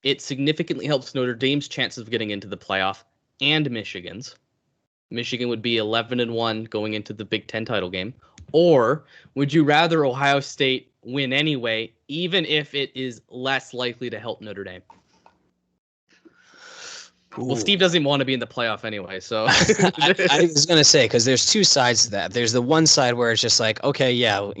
it significantly helps Notre Dame's chances of getting into the playoff and Michigan's? Michigan would be 11-1 going into the Big Ten title game. Or would you rather Ohio State win anyway, even if it is less likely to help Notre Dame? Well, Steve doesn't want to be in the playoff anyway, so I was going to say, because there's two sides to that. There's the one side where it's just like, okay, yeah,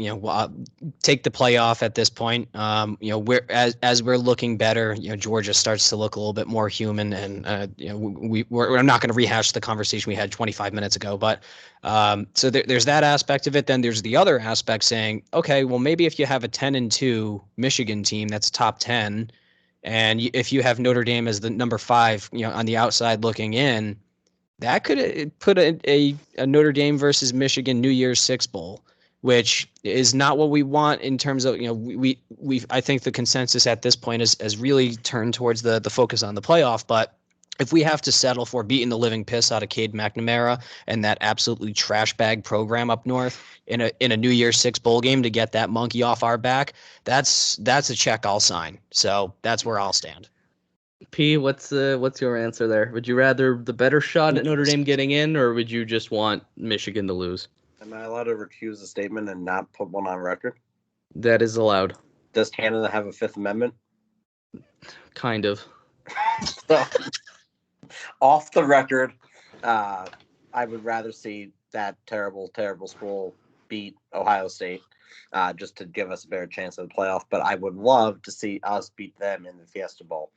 take the playoff at this point. We're as we're looking better, Georgia starts to look a little bit more human, and we're not going to rehash the conversation we had 25 minutes ago, but so there's that aspect of it. Then there's the other aspect saying, okay, well, maybe if you have a 10-2 Michigan team that's top 10. And if you have Notre Dame as the number 5, on the outside looking in, that could put a Notre Dame versus Michigan New Year's Six Bowl, which is not what we want in terms of, I think the consensus at this point has really turned towards the focus on the playoff. But if we have to settle for beating the living piss out of Cade McNamara and that absolutely trash bag program up north in a New Year's Six bowl game to get that monkey off our back, that's a check I'll sign. So that's where I'll stand. P, what's your answer there? Would you rather the better shot at Notre Dame getting in, or would you just want Michigan to lose? Am I allowed to recuse a statement and not put one on record? That is allowed. Does Canada have a Fifth Amendment? Kind of. So, off the record, I would rather see that terrible school beat Ohio State just to give us a better chance of the playoff. But I would love to see us beat them in the Fiesta Bowl.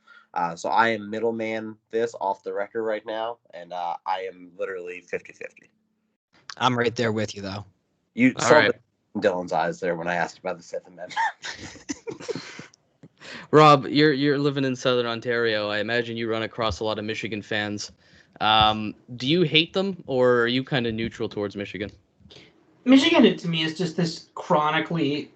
So I am middleman this off the record right now, and I am literally 50-50. I'm right there with you, though. You saw Dylan's eyes there when I asked about the Fifth Amendment. Rob, you're living in Southern Ontario. I imagine you run across a lot of Michigan fans. Do you hate them, or are you kind of neutral towards Michigan? Michigan, to me, is just this chronically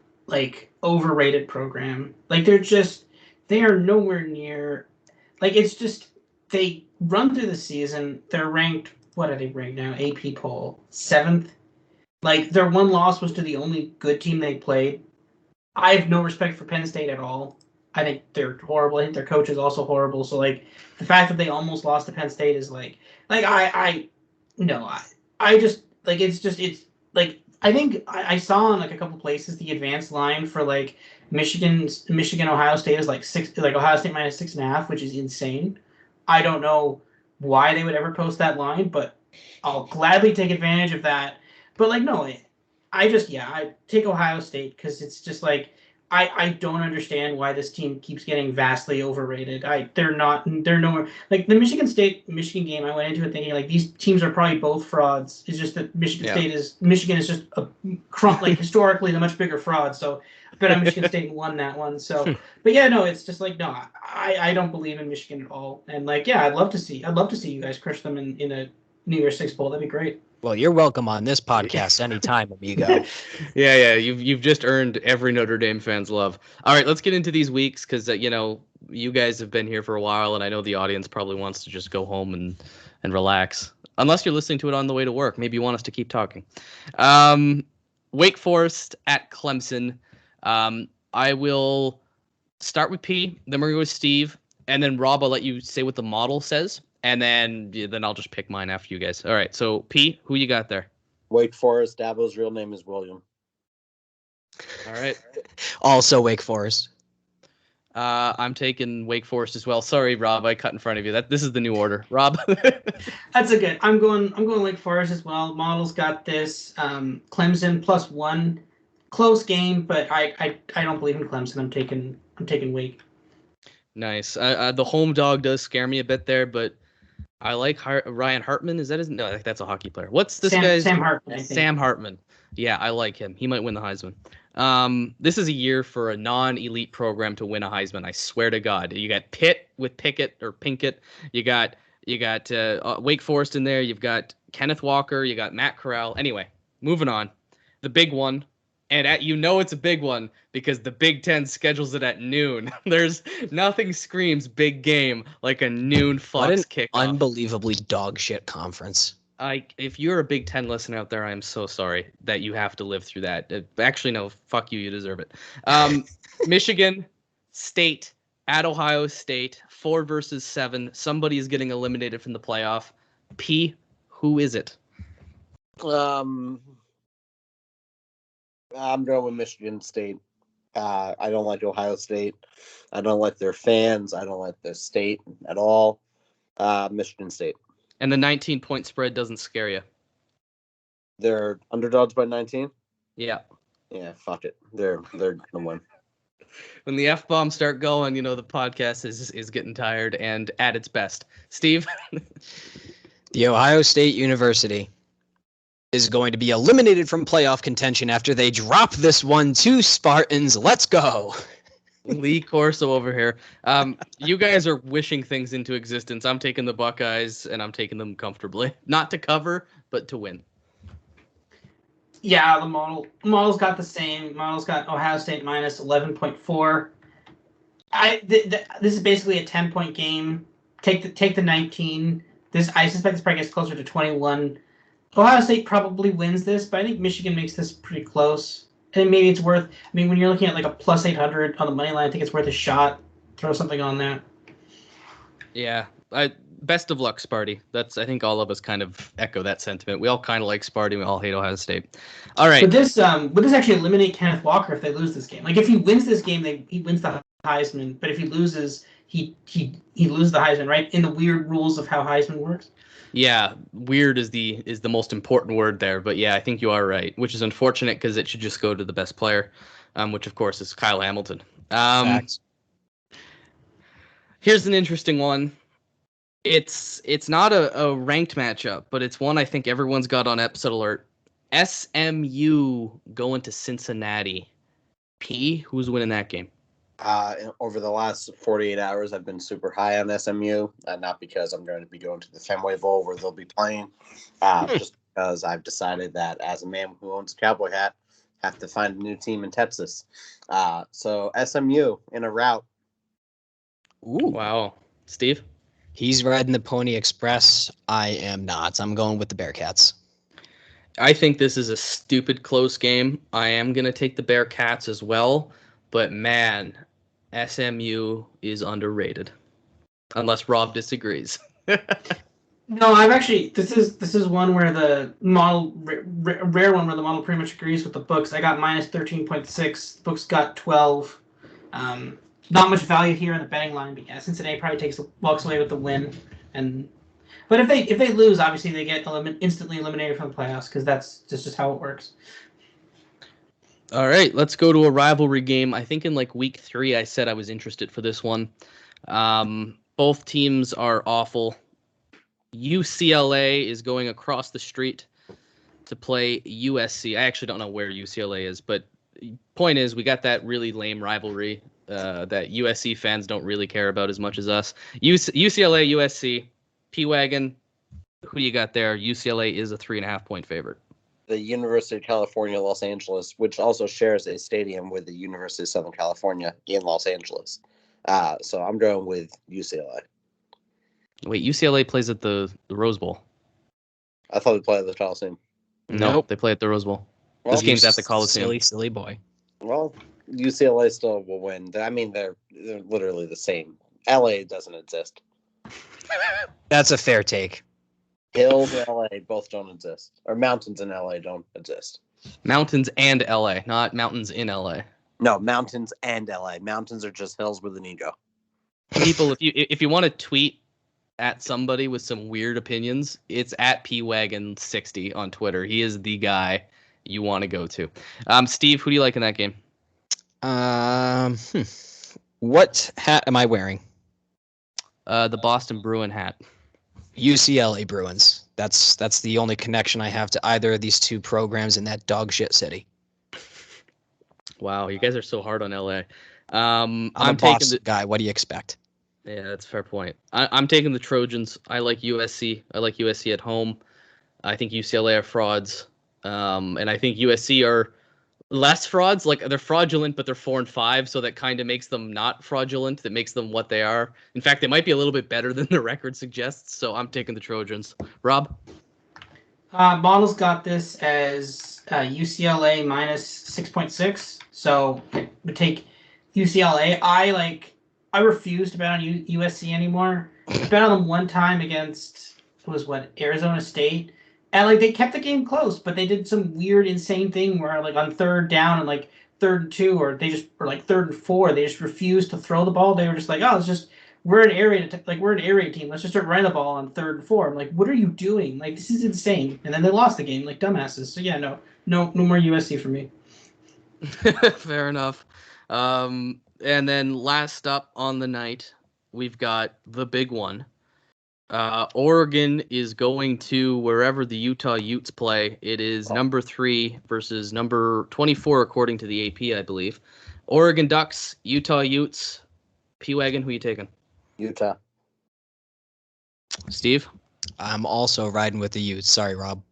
overrated program. They are nowhere near. It's just they run through the season. They're ranked. What are they ranked now? AP poll 7th. Their one loss was to the only good team they played. I have no respect for Penn State at all. I think they're horrible. I think their coach is also horrible. So the fact that they almost lost to Penn State is I think I saw in a couple places the advanced line for Michigan Ohio State is 6, Ohio State minus 6.5, which is insane. I don't know why they would ever post that line, but I'll gladly take advantage of that. But I take Ohio State because it's just I don't understand why this team keeps getting vastly overrated. They're nowhere. The Michigan game, I went into it thinking these teams are probably both frauds. It's just that Michigan is just a historically the much bigger fraud. So I bet on Michigan State won that one. So, but it's just I don't believe in Michigan at all. And I'd love to see you guys crush them in a New Year's Six bowl. That'd be great. Well, you're welcome on this podcast anytime, amigo. Yeah. You've just earned every Notre Dame fan's love. All right, let's get into these weeks because you guys have been here for a while, and I know the audience probably wants to just go home and relax. Unless you're listening to it on the way to work, maybe you want us to keep talking. Wake Forest at Clemson. I will start with P, then we're going to go with Steve, and then Rob, I'll let you say what the model says. And then I'll just pick mine after you guys. All right. So, P, who you got there? Wake Forest. Dabo's real name is William. All right. Also Wake Forest. I'm taking Wake Forest as well. Sorry, Rob, I cut in front of you. This is the new order. Rob. That's a good. I'm going Wake Forest as well. Model's got this. Clemson +1. Close game, but I don't believe in Clemson. I'm taking Wake. Nice. The home dog does scare me a bit there, but I like Ryan Hartman. Is that his? No, that's a hockey player. What's this guy's? Sam Hartman. I think. Sam Hartman. Yeah, I like him. He might win the Heisman. This is a year for a non-elite program to win a Heisman. I swear to God. You got Pitt with Pickett or Pinkett. You got Wake Forest in there. You've got Kenneth Walker. You got Matt Corral. Anyway, moving on. The big one. And it's a big one because the Big Ten schedules it at noon. There's nothing screams big game like a noon Fox kickoff. Unbelievably dog shit conference. If you're a Big Ten listener out there, I'm so sorry that you have to live through that. Actually, no, fuck you. You deserve it. Michigan State at Ohio State, 4 versus 7. Somebody is getting eliminated from the playoff. P, who is it? I'm going with Michigan State. I don't like Ohio State. I don't like their fans. I don't like their state at all. Michigan State. And the 19-point spread doesn't scare you. They're underdogs by 19. Yeah. Yeah, fuck it. They're gonna win. When the F-bombs start going, the podcast is getting tired and at its best. Steve? The Ohio State University is going to be eliminated from playoff contention after they drop this one to Spartans. Let's go. Lee Corso over here. You guys are wishing things into existence. I'm taking the Buckeyes, and I'm taking them comfortably. Not to cover, but to win. Yeah, the model's got the same. Model's got Ohio State minus 11.4. This is basically a 10-point game. Take the 19. I suspect this probably gets closer to 21. Ohio State probably wins this, but I think Michigan makes this pretty close. And maybe it's worth. I mean, when you're looking at like a plus 800 on the money line, I think it's worth a shot. Throw something on that. Yeah, best of luck, Sparty. I think all of us kind of echo that sentiment. We all kind of like Sparty. We all hate Ohio State. All right. Would this actually eliminate Kenneth Walker if they lose this game? Like if he wins this game, he wins the Heisman. But if he loses, he loses the Heisman, right? In the weird rules of how Heisman works. Yeah, weird is the most important word there. But yeah, I think you are right, which is unfortunate because it should just go to the best player, which of course is Kyle Hamilton. Facts. Here's an interesting one. It's not a ranked matchup, but it's one I think everyone's got on episode alert. SMU going to Cincinnati. P, who's winning that game? Over the last 48 hours, I've been super high on SMU, not because I'm going to be going to the Fenway Bowl where they'll be playing, just because I've decided that as a man who owns a cowboy hat, I have to find a new team in Texas. So SMU in a rout. Ooh. Wow. Steve? He's riding the Pony Express. I am not. I'm going with the Bearcats. I think this is a stupid close game. I am going to take the Bearcats as well. But man, SMU is underrated. Unless Rob disagrees. No, I've actually this is one where the model rare one where the model pretty much agrees with the books. I got minus 13.6. Books got 12. Not much value here in the betting line, but yeah, Cincinnati probably walks away with the win. But if they lose, obviously they get instantly eliminated from the playoffs because that's just how it works. All right, let's go to a rivalry game. I think in like week 3, I said I was interested for this one. Both teams are awful. UCLA is going across the street to play USC. I actually don't know where UCLA is, but point is we got that really lame rivalry that USC fans don't really care about as much as us. UCLA, USC, P-Wagon, who you got there? UCLA is a 3.5-point favorite. The University of California, Los Angeles, which also shares a stadium with the University of Southern California in Los Angeles. So I'm going with UCLA. Wait, UCLA plays at the Rose Bowl. I thought they played at the Coliseum. Nope, they play at the Rose Bowl. Well, this game's at the Coliseum. Silly boy. Well, UCLA still will win. I mean, they're literally the same. LA doesn't exist. That's a fair take. Hills and LA both don't exist. Or mountains in LA don't exist. Mountains and LA, not mountains in LA. No, mountains and LA. Mountains are just hills with an ego. People, if you want to tweet at somebody with some weird opinions, it's at pwagon60 on Twitter. He is the guy you want to go to. Steve, who do you like in that game? What hat am I wearing? The Boston Bruin hat. UCLA Bruins. That's the only connection I have to either of these two programs in that dog shit city. Wow, you guys are so hard on LA. I'm a Boston guy. What do you expect? Yeah, that's a fair point. I'm taking the Trojans. I like USC. I like USC at home. I think UCLA are frauds. And I think USC are less frauds. Like they're fraudulent, but they're 4-5. So that kind of makes them not fraudulent. That makes them what they are. In fact, they might be a little bit better than the record suggests. So I'm taking the Trojans. Rob? Models got this as UCLA minus 6.6. So I would take UCLA. I refuse to bet on USC anymore. I bet on them one time against Arizona State. And they kept the game close, but they did some weird, insane thing where on third down and 3rd and 2 or like 3rd and 4, they just refused to throw the ball. They were just like, oh, it's just we're an air raid team. Let's just start running the ball on 3rd and 4. I'm like, what are you doing? Like, this is insane. And then they lost the game like dumbasses. So yeah, no more USC for me. Fair enough. And then last up on the night, we've got the big one. Oregon is going to wherever the Utah Utes play. It is number 3 versus number 24, according to the AP, I believe. Oregon Ducks, Utah Utes. P-Wagon, who are you taking? Utah. Steve? I'm also riding with the Utes. Sorry, Rob.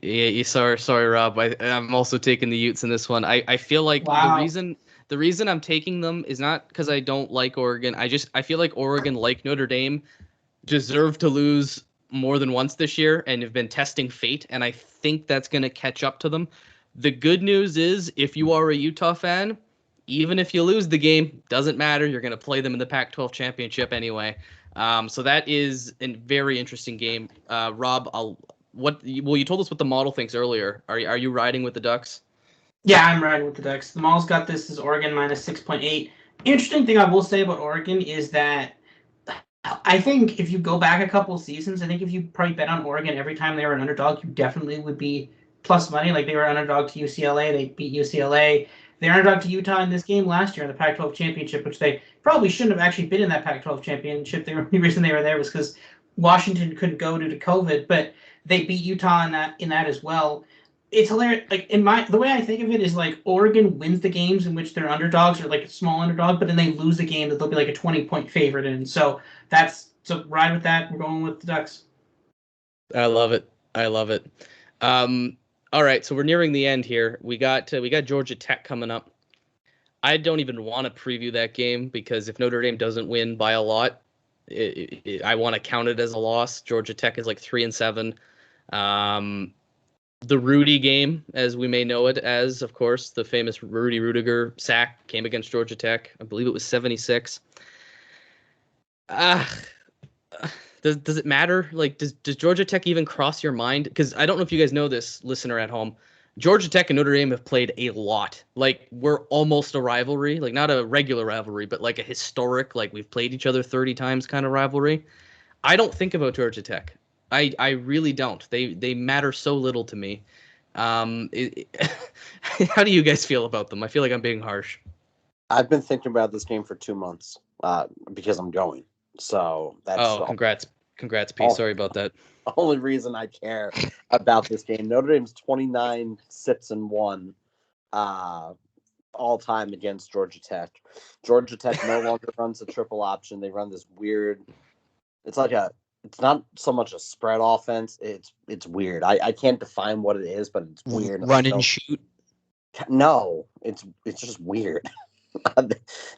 Yeah, sorry, Rob. I'm also taking the Utes in this one. I feel like the reason I'm taking them is not because I don't like Oregon. I feel like Oregon, like Notre Dame, deserve to lose more than once this year and have been testing fate, and I think that's going to catch up to them. The good news is, if you are a Utah fan, even if you lose the game, doesn't matter. You're going to play them in the Pac-12 championship anyway. So that is a very interesting game. Rob, you told us what the model thinks earlier. Are you riding with the Ducks? Yeah, I'm riding with the Ducks. The model's got this as Oregon minus 6.8. Interesting thing I will say about Oregon is that I think if you go back a couple of seasons, I think if you probably bet on Oregon every time they were an underdog, you definitely would be plus money. Like, they were an underdog to UCLA. They beat UCLA. They were underdog to Utah in this game last year in the Pac-12 championship, which they probably shouldn't have actually been in that Pac-12 championship. The only reason they were there was because Washington couldn't go due to COVID, but they beat Utah in that as well. It's hilarious. Like, the way I think of it is, like, Oregon wins the games in which they're underdogs or like a small underdog, but then they lose the game that they'll be like a 20-point favorite in. So ride with that. We're going with the Ducks. I love it. All right, so we're nearing the end here. We got Georgia Tech coming up. I don't even want to preview that game because if Notre Dame doesn't win by a lot, I want to count it as a loss. Georgia Tech is like 3-7. The Rudy game, as we may know it as, of course, the famous Rudy Rudiger sack came against Georgia Tech. I believe it was 76. Does it matter? Like, does Georgia Tech even cross your mind? Because I don't know if you guys know this, listener at home. Georgia Tech and Notre Dame have played a lot. Like, we're almost a rivalry. Like, not a regular rivalry, but like a historic, like we've played each other 30 times kind of rivalry. I don't think about Georgia Tech. I really don't. They matter so little to me. How do you guys feel about them? I feel like I'm being harsh. I've been thinking about this game for 2 months because I'm going. So that's congrats, Pete. Sorry about that. The only reason I care about this game. Notre Dame's 29-6-1 all time against Georgia Tech. Georgia Tech no longer runs a triple option. They run this weird. It's not so much a spread offense. It's weird. I can't define what it is, but it's weird. Run and shoot. No, it's just weird.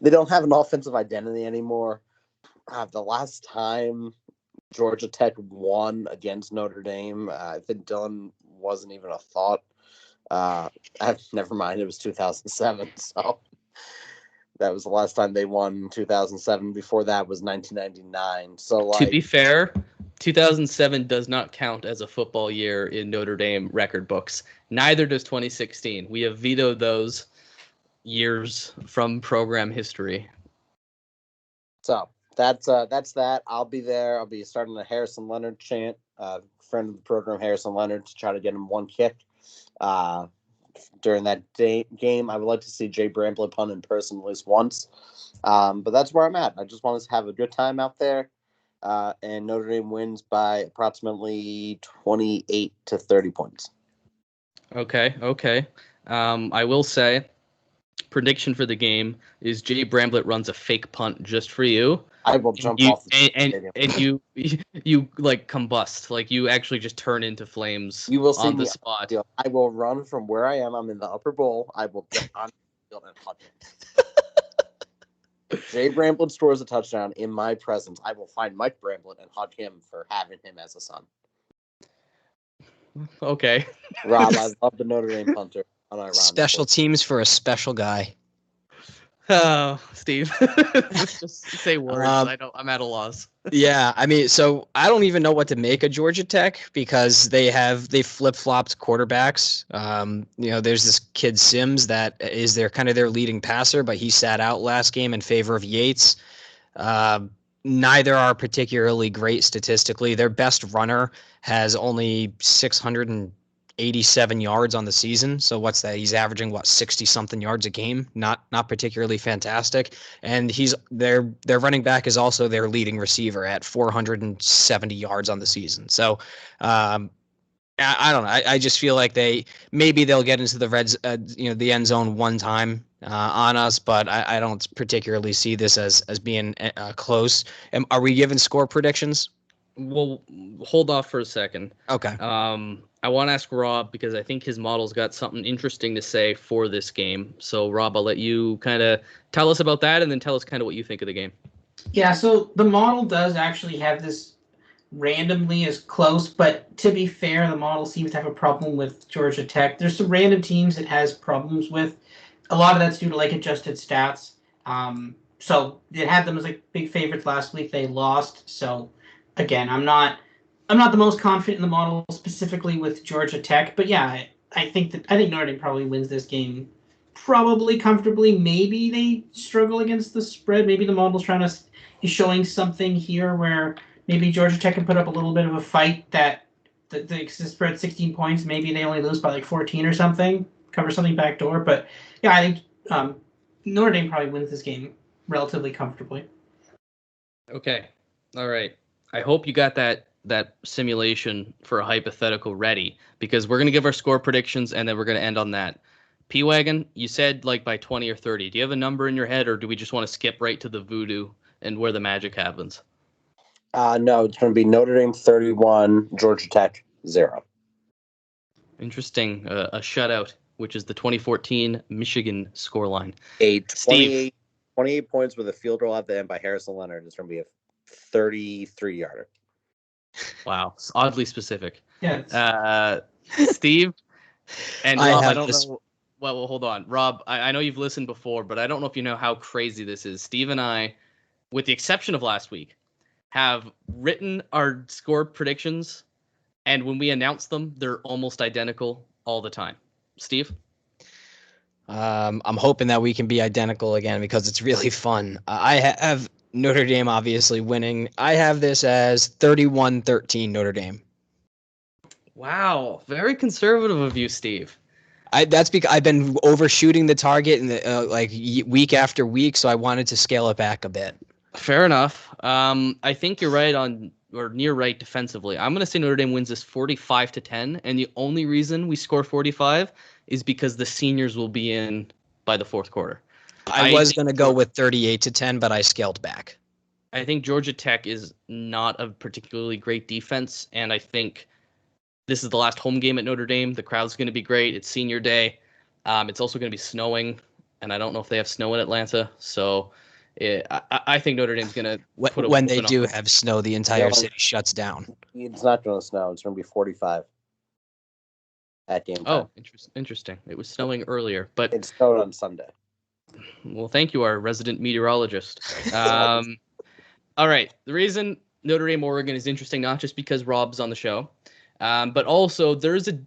They don't have an offensive identity anymore. The last time Georgia Tech won against Notre Dame, I think Dylan wasn't even a thought. Never mind, it was 2007. So that was the last time they won. 2007. Before that was 1999. So, to be fair, 2007 does not count as a football year in Notre Dame record books. Neither does 2016. We have vetoed those years from program history. So that's that. I'll be there. I'll be starting a Harrison Leonard chant. Friend of the program, Harrison Leonard, to try to get him one kick. During that game, I would like to see Jay Bramblett punt in person at least once. But that's where I'm at. I just want us to have a good time out there. And Notre Dame wins by approximately 28 to 30 points. Okay. I will say, prediction for the game is Jay Bramblett runs a fake punt just for you. I will jump off the and you like combust, like you actually just turn into flames. You will see on the spot. I will run from where I am. I'm in the upper bowl. I will jump on the field and hug him. Jay Bramblett scores a touchdown in my presence. I will find Mike Bramblett and hug him for having him as a son. Okay. Rob, I love the Notre Dame punter. Special teams for a special guy. Oh, Steve. Just say words. I'm at a loss. Yeah, I mean, so I don't even know what to make of Georgia Tech because they flip-flopped quarterbacks. There's this kid Sims that is their leading passer, but he sat out last game in favor of Yates. Neither are particularly great statistically. Their best runner has only 687 yards on the season. So what's that? He's averaging 60 something yards a game. Not particularly fantastic. And their running back is also their leading receiver at 470 yards on the season. So I don't know. I just feel like they'll get into the the end zone one time on us, but I don't particularly see this as being close. Are we giving score predictions? Well, hold off for a second. Okay. I want to ask Rob because I think his model's got something interesting to say for this game. So, Rob, I'll let you kind of tell us about that and then tell us kind of what you think of the game. Yeah, so the model does actually have this randomly as close, but to be fair, the model seems to have a problem with Georgia Tech. There's some random teams it has problems with. A lot of that's due to adjusted stats. So it had them as big favorites last week. They lost. So again, I'm not the most confident in the model specifically with Georgia Tech, but yeah, I think Notre Dame probably wins this game probably comfortably. Maybe they struggle against the spread. Maybe the model's is showing something here where maybe Georgia Tech can put up a little bit of a fight that the spread 16 points. Maybe they only lose by 14 or something, cover something backdoor. But yeah, I think Notre Dame probably wins this game relatively comfortably. Okay. All right. I hope you got that simulation for a hypothetical ready because we're going to give our score predictions and then we're going to end on that. P-Wagon, you said by 20 or 30. Do you have a number in your head or do we just want to skip right to the voodoo and where the magic happens? No, it's going to be Notre Dame 31, Georgia Tech 0. Interesting. A shutout, which is the 2014 Michigan scoreline. 28 points with a field goal at the end by Harrison Leonard. It's going to be a 33-yarder. Wow. It's oddly specific. Yeah. Steve and Rob, I don't this. know. Well, hold on. Rob, I know you've listened before, but I don't know if you know how crazy this is. Steve and I, with the exception of last week, have written our score predictions, and when we announce them, they're almost identical all the time. Steve? I'm hoping that we can be identical again because it's really fun. I have Notre Dame obviously winning. I have this as 31-13 Notre Dame. Wow, very conservative of you, Steve. That's because I've been overshooting the target in week after week, so I wanted to scale it back a bit. Fair enough. I think you're right or near right defensively. I'm going to say Notre Dame wins this 45-10, and the only reason we score 45 is because the seniors will be in by the fourth quarter. I was going to go with 38-10, but I scaled back. I think Georgia Tech is not a particularly great defense, and I think this is the last home game at Notre Dame. The crowd's going to be great. It's senior day. It's also going to be snowing, and I don't know if they have snow in Atlanta, so I think Notre Dame's going to put when they do have snow, the entire city shuts down. It's not going to snow. It's going to be 45 at game time. Oh, interesting. It was snowing earlier, but it snowed on Sunday. Well, thank you, our resident meteorologist. All right. The reason Notre Dame Oregon is interesting, not just because Rob's on the show, but also there's a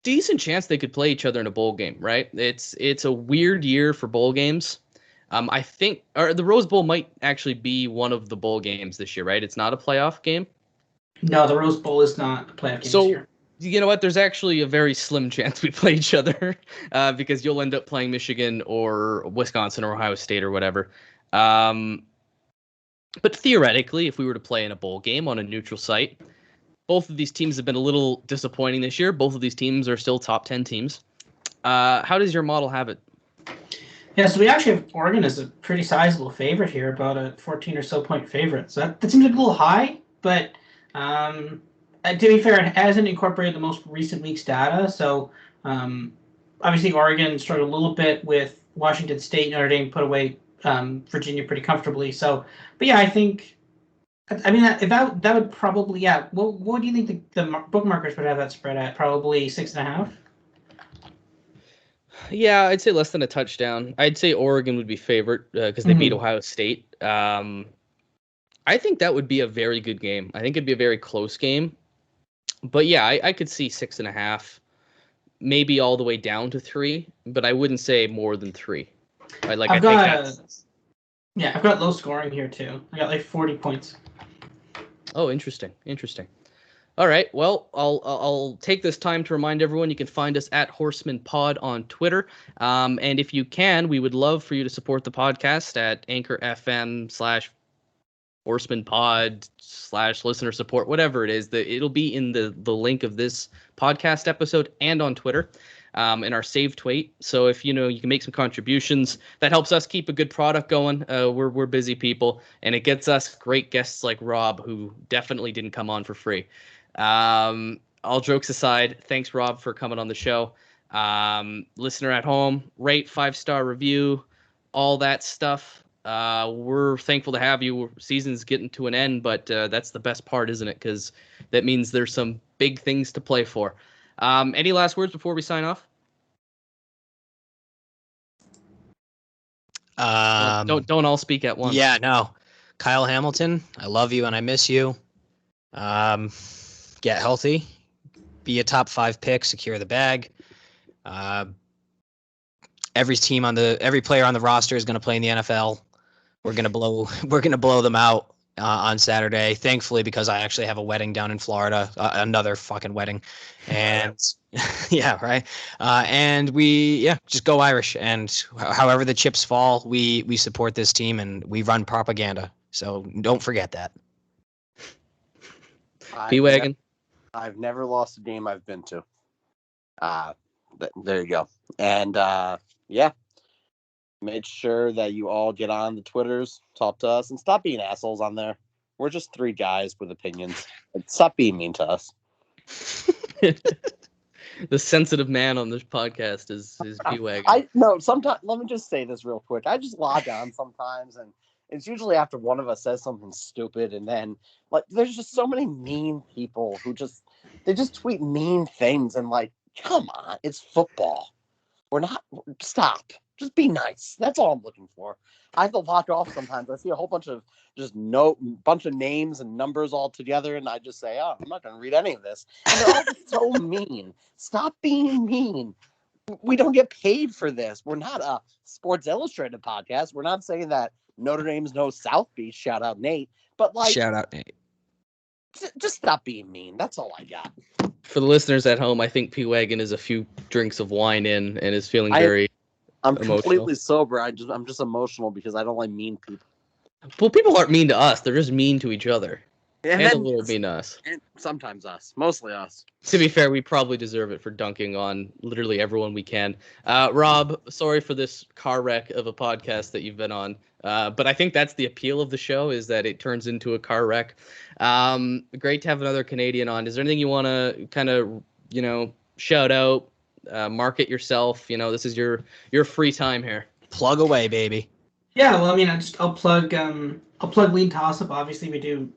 decent chance they could play each other in a bowl game, right? It's a weird year for bowl games. I think the Rose Bowl might actually be one of the bowl games this year, right? It's not a playoff game. No, the Rose Bowl is not a playoff game this year. You know what? There's actually a very slim chance we play each other because you'll end up playing Michigan or Wisconsin or Ohio State or whatever. But theoretically, if we were to play in a bowl game on a neutral site, both of these teams have been a little disappointing this year. Both of these teams are still top 10 teams. How does your model have it? Yeah, so we actually have Oregon as a pretty sizable favorite here, about a 14 or so point favorite. So that seems a little high, but to be fair, it hasn't incorporated the most recent week's data. So obviously Oregon struggled a little bit with Washington State. Notre Dame put away Virginia pretty comfortably. So, but yeah, I think, that would probably, yeah. What do you think the bookmarkers would have that spread at? Probably 6.5. Yeah, I'd say less than a touchdown. I'd say Oregon would be favorite because they beat Ohio State. I think that would be a very good game. I think it'd be a very close game. But yeah, I could see 6.5, maybe all the way down to 3, but I wouldn't say more than 3. I think that's... Yeah, I've got low scoring here too. I got like 40 points. Oh, interesting. All right. Well, I'll take this time to remind everyone you can find us at Horseman Pod on Twitter. And if you can, we would love for you to support the podcast at Anchor FM /Horseman Pod /listener support, whatever it is. It'll be in the link of this podcast episode and on Twitter. In our save tweet. So if you can make some contributions, that helps us keep a good product going. We're busy people, and it gets us great guests like Rob, who definitely didn't come on for free. All jokes aside, thanks Rob for coming on the show. Listener at home, rate, 5-star review, all that stuff. We're thankful to have you. Season's getting to an end, but that's the best part, isn't it? Because that means there's some big things to play for. Any last words before we sign off? Don't all speak at once. Yeah, no. Kyle Hamilton, I love you and I miss you. Get healthy. Be a top 5 pick. Secure the bag. Every player on the roster is going to play in the NFL. We're going to blow them out on Saturday. Thankfully, because I actually have a wedding down in Florida, another fucking wedding, and yeah, right. And we just go Irish. And however the chips fall, we support this team and we run propaganda. So don't forget that. P-Wagon. I've never lost a game I've been to. There you go. And make sure that you all get on the Twitters, talk to us, and stop being assholes on there. We're just 3 guys with opinions. Stop being mean to us. The sensitive man on this podcast is P-Wagon. Sometimes, let me just say this real quick. I just log on sometimes, and it's usually after one of us says something stupid, and then there's just so many mean people who just tweet mean things, and come on, it's football. Stop. Just be nice. That's all I'm looking for. I have to log off sometimes. I see a whole bunch of names and numbers all together, and I just say, "Oh, I'm not going to read any of this." And they're all so mean. Stop being mean. We don't get paid for this. We're not a Sports Illustrated podcast. We're not saying that Notre Dame's no South Beach. Shout out Nate. But shout out Nate. Just stop being mean. That's all I got. For the listeners at home, I think P-Wagon is a few drinks of wine in and is feeling very. I'm emotional. Completely sober. I'm just emotional because I don't like mean people. Well, people aren't mean to us. They're just mean to each other. And a little mean to us. And sometimes us. Mostly us. To be fair, we probably deserve it for dunking on literally everyone we can. Rob, sorry for this car wreck of a podcast that you've been on. But I think that's the appeal of the show, is that it turns into a car wreck. Great to have another Canadian on. Is there anything you want to kind of, shout out? Market yourself. This is your free time here. Plug away, baby. Yeah, well, I mean, I'll plug Lean Toss Up. Obviously, we do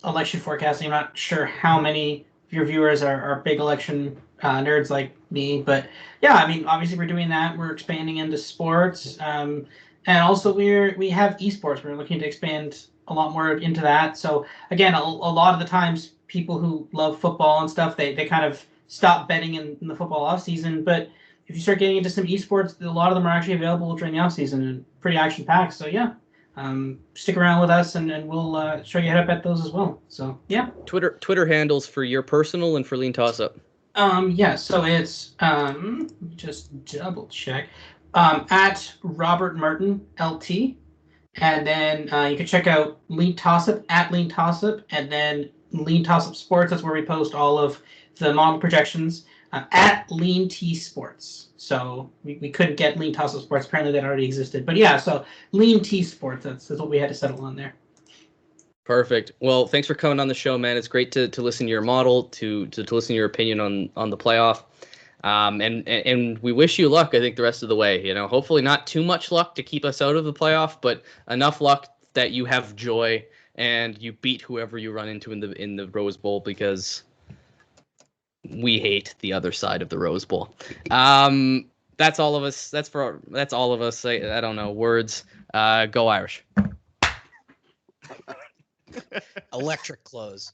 election forecasting. I'm not sure how many of your viewers are big election nerds like me, but yeah, I mean, obviously we're doing that. We're expanding into sports, and also we have esports. We're looking to expand a lot more into that. So again, a lot of the times, people who love football and stuff, they kind of stop betting in the football off season, but if you start getting into some esports, a lot of them are actually available during the off season and pretty action packed. So yeah, stick around with us and we'll show you how to bet those as well. So yeah. Twitter handles for your personal and for Lean Toss Up. Yeah. So it's let me just double check. At Robert Martin LT, and then you can check out Lean Toss Up at Lean Toss Up, and then Lean Toss Up Sports. That's where we post all of the model projections at Lean T Sports. So we couldn't get Lean Toss Up Sports. Apparently that already existed. But yeah, so Lean T Sports. That's what we had to settle on there. Perfect. Well, thanks for coming on the show, man. It's great to listen to your model, to listen to your opinion on the playoff. And we wish you luck, I think, the rest of the way. Hopefully not too much luck to keep us out of the playoff, but enough luck that you have joy and you beat whoever you run into in the Rose Bowl, because we hate the other side of the Rose Bowl. That's all of us. That's all of us. I don't know words. Go Irish. Electric close.